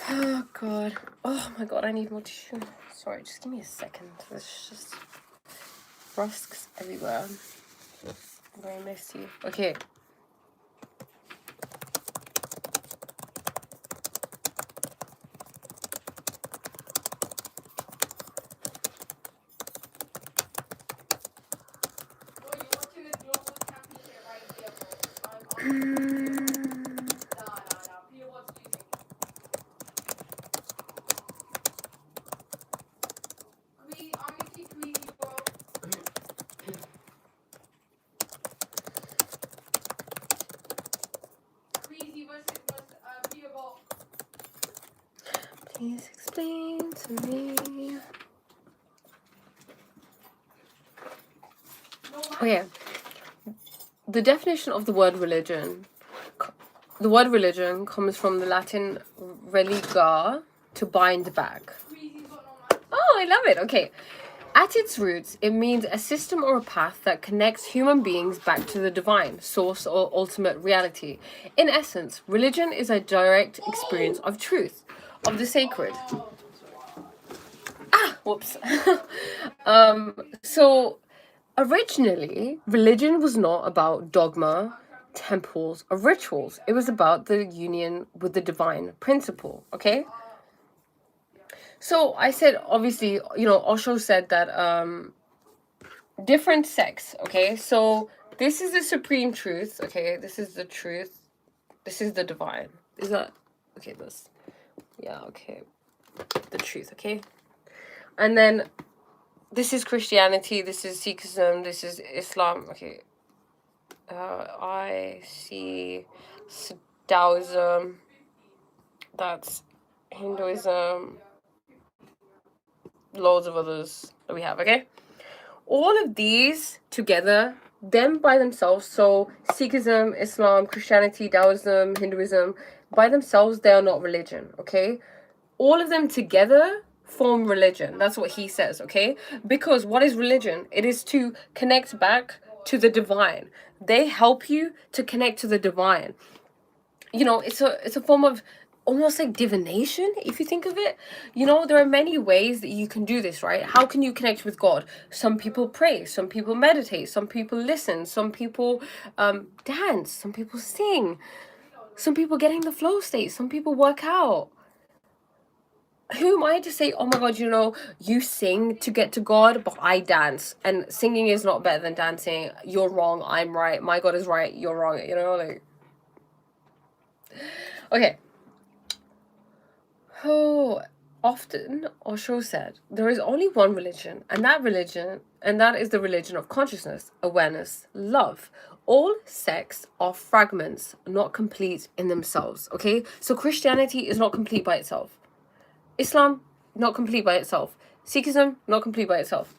Oh, God. Oh, my God, I need more tissue. Sorry, just give me a second. There's just rusks everywhere. Very messy. Okay. Please explain to me. Okay. The definition of the word religion. The word religion comes from the Latin religar, to bind back. Oh, I love it. Okay. At its roots, it means a system or a path that connects human beings back to the divine, source, or ultimate reality. In essence, religion is a direct experience of truth, of the sacred. Whoops. So, originally, religion was not about dogma, temples, or rituals. It was about the union with the divine principle, okay? So I said, obviously, you know, Osho said that different sects, okay? So this is the supreme truth, okay? This is the truth. This is the divine. Is that, okay, this, yeah, okay. The truth, okay? And then this is Christianity, this is Sikhism, this is Islam, okay. I see Taoism, that's Hinduism, loads of others that we have, okay? All of these together, them by themselves, so Sikhism, Islam, Christianity, Taoism, Hinduism, by themselves, they are not religion, okay? All of them together form religion. That's what he says, okay? Because what is religion? It is to connect back to the divine. They help you to connect to the divine. you know, it's a form of almost like divination, if you think of it. You know, there are many ways that you can do this, right? How can you connect with God? Some people pray, some people meditate, some people listen, some people dance, some people sing, some people get in the flow state, some people work out. Who am I to say, oh my God, you know, you sing to get to God, but I dance, and singing is not better than dancing. You're wrong, I'm right. My God is right, you're wrong. You know, like, okay. Oh, often Osho said there is only one religion, and that is the religion of consciousness, awareness, love. All sects are fragments, not complete in themselves. Okay, so Christianity is not complete by itself. Islam, not complete by itself. Sikhism, not complete by itself.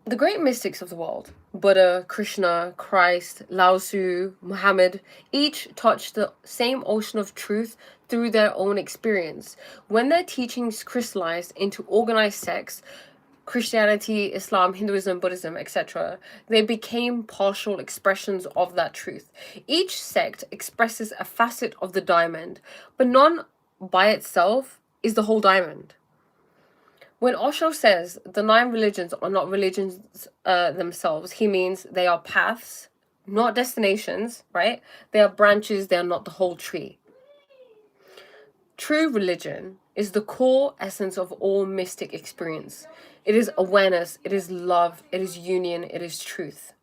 The great mystics of the world, Buddha, Krishna, Christ, Lao Tzu, Muhammad, each touched the same ocean of truth through their own experience. When their teachings crystallized into organized sects, Christianity, Islam, Hinduism, Buddhism, etc., they became partial expressions of that truth. Each sect expresses a facet of the diamond, but none by itself is the whole diamond. When Osho says the 9 religions are not religions themselves, he means they are paths, not destinations, right? They are branches, they are not the whole tree. True religion is the core essence of all mystic experience. It is awareness, it is love, it is union, it is truth.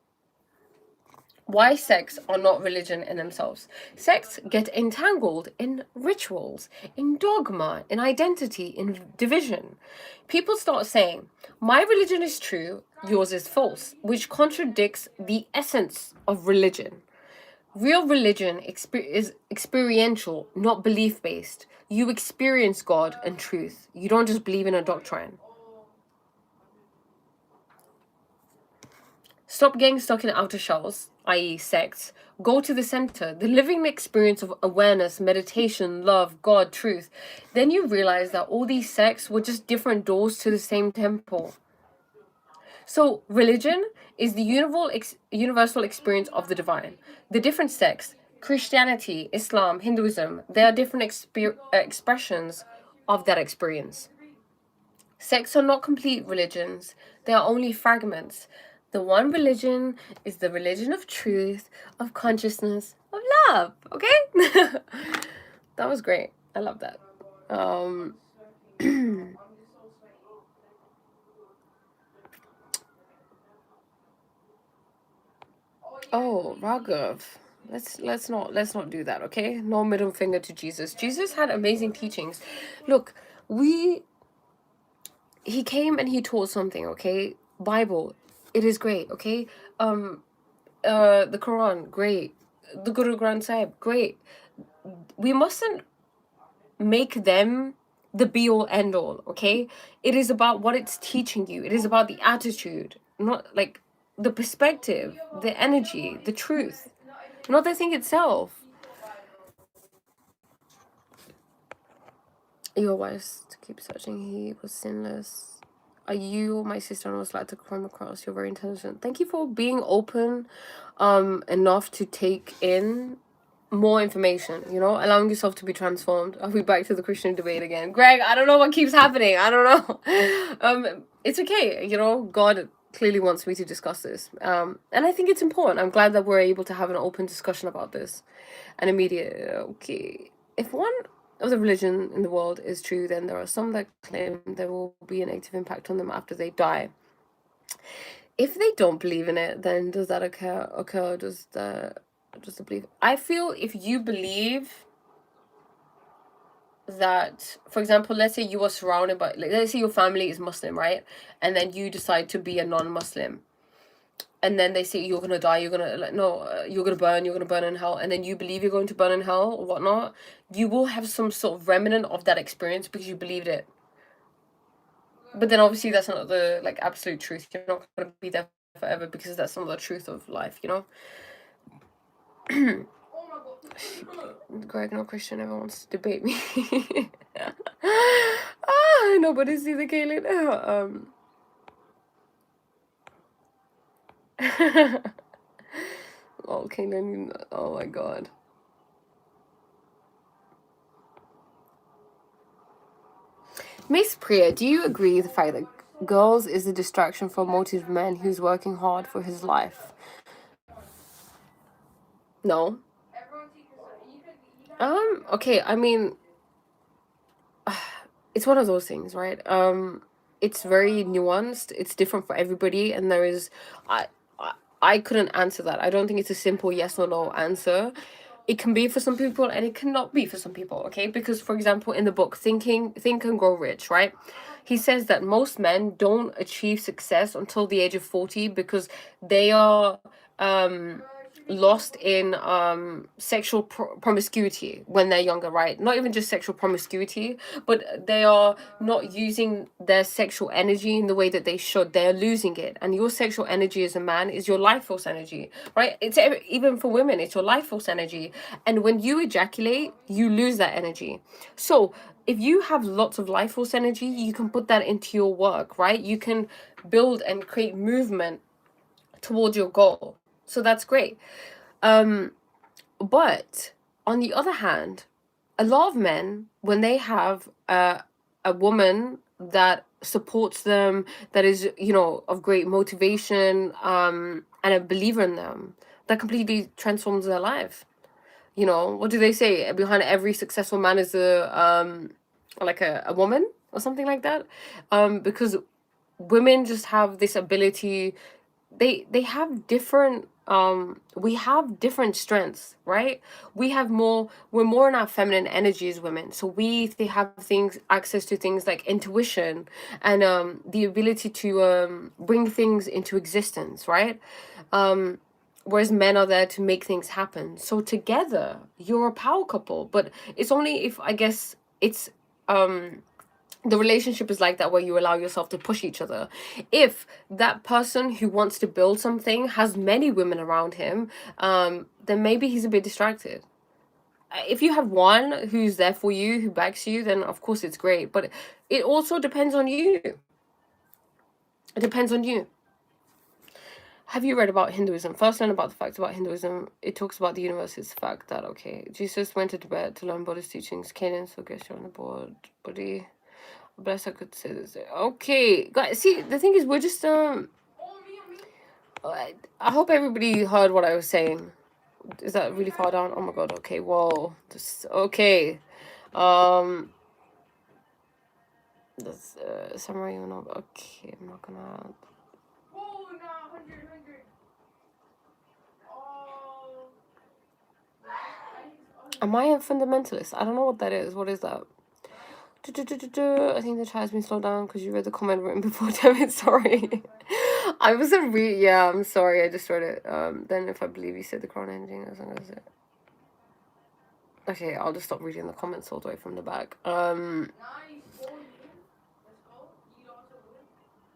Why sects are not religion in themselves? Sects get entangled in rituals, in dogma, in identity, in division. People start saying, my religion is true, yours is false, which contradicts the essence of religion. Real religion is experiential, not belief-based. You experience God and truth. You don't just believe in a doctrine. Stop getting stuck in outer shells, i.e. sects. Go to the center, the living experience of awareness, meditation, love, God, truth. Then you realize that all these sects were just different doors to the same temple. So religion is the universal experience of the divine. The different sects, Christianity, Islam, Hinduism, they are different expressions of that experience. Sects are not complete religions. They are only fragments. The one religion is the religion of truth, of consciousness, of love. Okay? That was great. I love that. Oh, Raghav. Let's not do that, okay? No middle finger to Jesus. Jesus had amazing teachings. Look, he came and he taught something, okay? Bible, it is great, okay? The Quran, great. The Guru Granth Sahib, great. We mustn't make them the be all end all, okay? It is about what it's teaching you. It is about the attitude, not like the perspective, the energy, the truth, not the thing itself. Your wise to keep searching. He was sinless. Are you, my sister, and I was like to come across? You're very intelligent. Thank you for being open, enough to take in more information, you know, allowing yourself to be transformed. Are we back to the Christian debate again? Greg, I don't know what keeps happening. I don't know. It's okay, you know, God clearly wants me to discuss this. And I think it's important. I'm glad that we're able to have an open discussion about this. And immediate, okay. If one of the religion in the world is true, then there are some that claim there will be a negative impact on them after they die. If they don't believe in it, then does that occur? Does the belief? I feel if you believe that, for example, let's say you are surrounded by, like, let's say your family is Muslim, right? And then you decide to be a non-Muslim. And then they say you're gonna die, you're gonna, like, no, you're gonna burn in hell, and then you believe you're going to burn in hell or whatnot, you will have some sort of remnant of that experience because you believed it. But then obviously that's not the, like, absolute truth. You're not gonna be there forever because that's not the truth of life, you know? Greg, no Christian ever wants to debate me. Nobody see the Kaylin. Okay, then oh my god. Miss Priya, do you agree with the fact that girls is a distraction for a motive man who's working hard for his life? No. Okay, I mean, it's one of those things, right? It's very nuanced. It's different for everybody, and there is, I, I, I couldn't answer that. I don't think it's a simple yes or no answer. It can be for some people, and it cannot be for some people. Okay, because for example, in the book Think and Grow Rich, right? He says that most men don't achieve success until the age of 40 because they are lost in sexual promiscuity when they're younger, right? Not even just sexual promiscuity, but they are not using their sexual energy in the way that they should. They're losing it. And your sexual energy as a man is your life force energy, right? It's even for women, it's your life force energy. And when you ejaculate, you lose that energy. So if you have lots of life force energy, you can put that into your work, right? You can build and create movement towards your goal. So that's great. But on the other hand, a lot of men, when they have a woman that supports them, that is, you know, of great motivation, and a believer in them, that completely transforms their life. You know, what do they say? Behind every successful man is like a woman or something like that. Because women just have this ability. They have different we have different strengths, right? We're more in our feminine energy as women, so they have access to things like intuition and the ability to bring things into existence, right? Whereas men are there to make things happen. So together you're a power couple, but it's only if, I guess, it's the relationship is like that, where you allow yourself to push each other. If that person who wants to build something has many women around him, then maybe he's a bit distracted. If you have one who's there for you, who backs you, then of course it's great. But it also depends on you. It depends on you. Have you read about Hinduism? First, learn about the facts about Hinduism. It talks about the universe's fact that, okay, Jesus went to Tibet to learn Buddhist teachings. Canaan, so guess you're on the board. Buddy. Best I could say this. Okay, guys. See, the thing is, we're just I hope everybody heard what I was saying. Is that really far down? Oh my god. Okay. Whoa. This. Okay. That's summary. You know. Okay. I'm not gonna. Am I a fundamentalist? I don't know what that is. What is that? I think the chat has been slowed down because you read the comment written before. Damn it, sorry. I wasn't yeah, I'm sorry, I just read it. Then if I believe you said the crown ending, as long as it. Okay, I'll just stop reading the comments all the way from the back.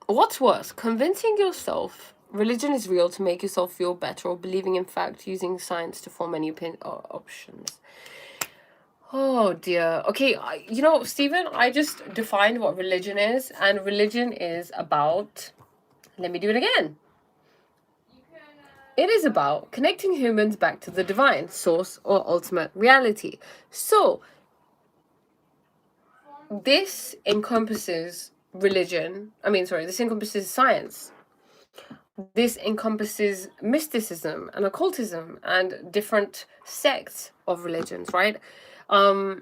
What's worse, convincing yourself religion is real to make yourself feel better, or believing in fact using science to form any options? Oh dear. Okay, you know, Stephen, I just defined what religion is, and religion is about, let me do it again. It is about connecting humans back to the divine source or ultimate reality. So, this encompasses this encompasses science. This encompasses mysticism and occultism and different sects of religions, right? I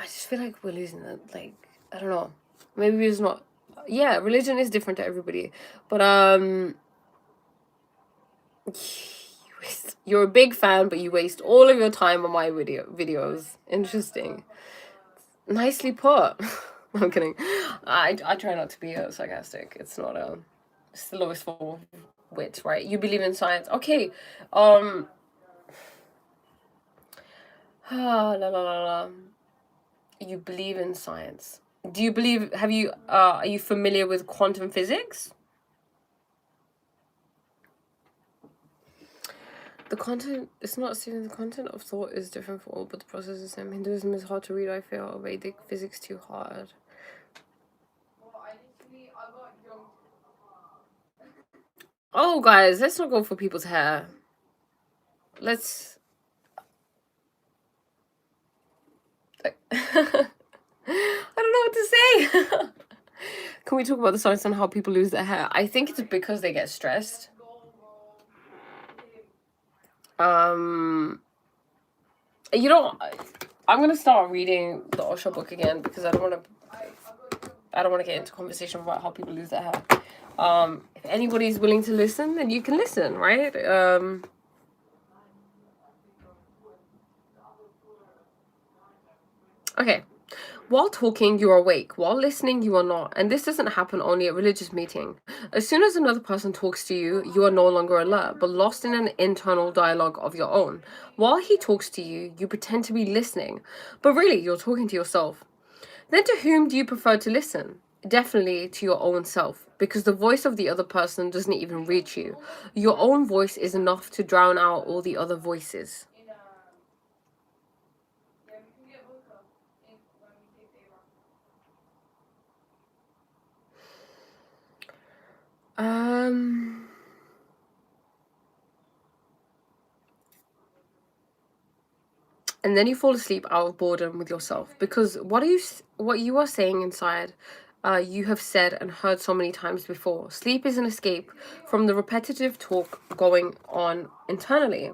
just feel like we're losing it. Like, I don't know. Maybe it's not. Yeah, religion is different to everybody. But, you're a big fan, but you waste all of your time on my videos. Interesting. Nicely put. I'm kidding. I try not to be sarcastic. It's not it's the lowest form of wit, right? You believe in science. Okay. La la la la. You believe in science. Do you believe, are you familiar with quantum physics? The content, it's not assuming the content of thought is different for all, but the process is the same. Hinduism is hard to read, I feel. Vedic physics too hard. Oh, guys, let's not go for people's hair. Let's... I don't know what to say. Can we talk about the science on how people lose their hair? I think it's because they get stressed. You know, I'm gonna start reading the Osho book again because I don't want to get into conversation about how people lose their hair. If anybody's willing to listen, then you can listen, right? Okay. While talking, you are awake. While listening, you are not. And this doesn't happen only at religious meeting. As soon as another person talks to you, you are no longer alert, but lost in an internal dialogue of your own. While he talks to you, you pretend to be listening, but really you're talking to yourself. Then to whom do you prefer to listen? Definitely to your own self, because the voice of the other person doesn't even reach you. Your own voice is enough to drown out all the other voices. And then you fall asleep out of boredom with yourself, because what you are saying inside, you have said and heard so many times before. Sleep is an escape from the repetitive talk going on internally.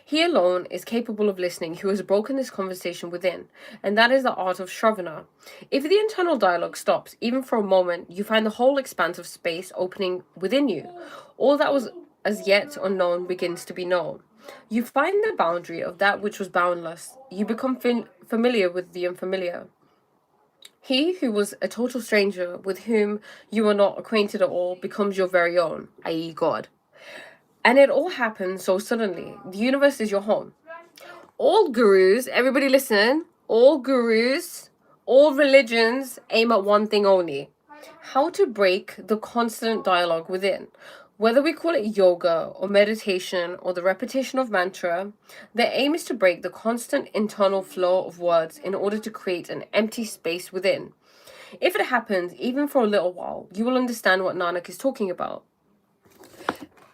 He alone is capable of listening who has broken this conversation within, and that is the art of Shravana. If the internal dialogue stops, even for a moment, you find the whole expanse of space opening within you. All that was as yet unknown begins to be known. You find the boundary of that which was boundless. You become familiar with the unfamiliar. He who was a total stranger, with whom you are not acquainted at all, becomes your very own, i.e. God. And it all happens so suddenly. The universe is your home. All gurus, everybody listen, all gurus, all religions aim at one thing only: how to break the constant dialogue within. Whether we call it yoga or meditation or the repetition of mantra, their aim is to break the constant internal flow of words in order to create an empty space within. If it happens, even for a little while, you will understand what Nanak is talking about.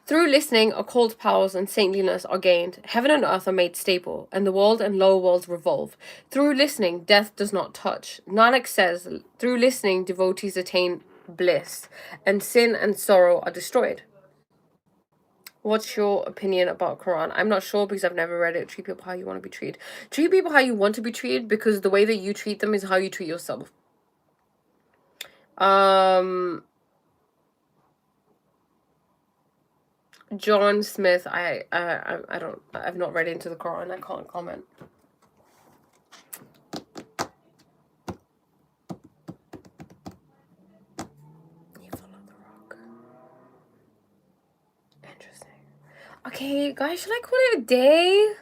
Through listening, occult powers and saintliness are gained, heaven and earth are made stable, and the world and lower worlds revolve. Through listening, death does not touch. Nanak says, through listening, devotees attain bliss, and sin and sorrow are destroyed. What's your opinion about Quran? I'm not sure because I've never read it. Treat people how you want to be treated. Treat people how you want to be treated, because the way that you treat them is how you treat yourself. John Smith, I've not read into the Quran. I can't comment. You follow the rock. Interesting. Okay, guys, should I call it a day?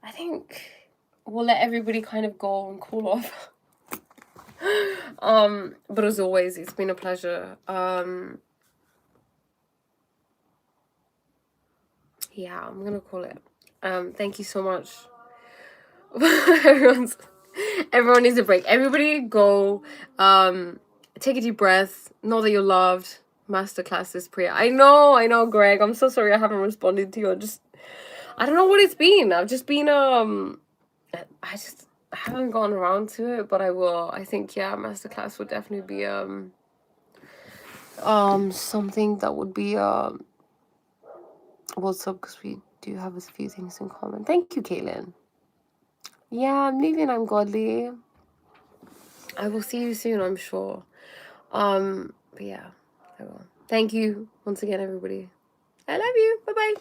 I think we'll let everybody kind of go and cool off. But as always, it's been a pleasure. Yeah, I'm gonna call it. Thank you so much. Everyone needs a break. Everybody go, take a deep breath. Know that you're loved. Masterclass is prayer. I know, Greg. I'm so sorry I haven't responded to you. I don't know what it's been. I've just been, I haven't gone around to it, but I will. I think, yeah, masterclass would definitely be, something that would be, what's up, because we do have a few things in common. Thank you, Caitlin. Yeah, I'm leaving. I'm godly. I will see you soon, I'm sure. But yeah, I will. Thank you once again, everybody. I love you. Bye-bye.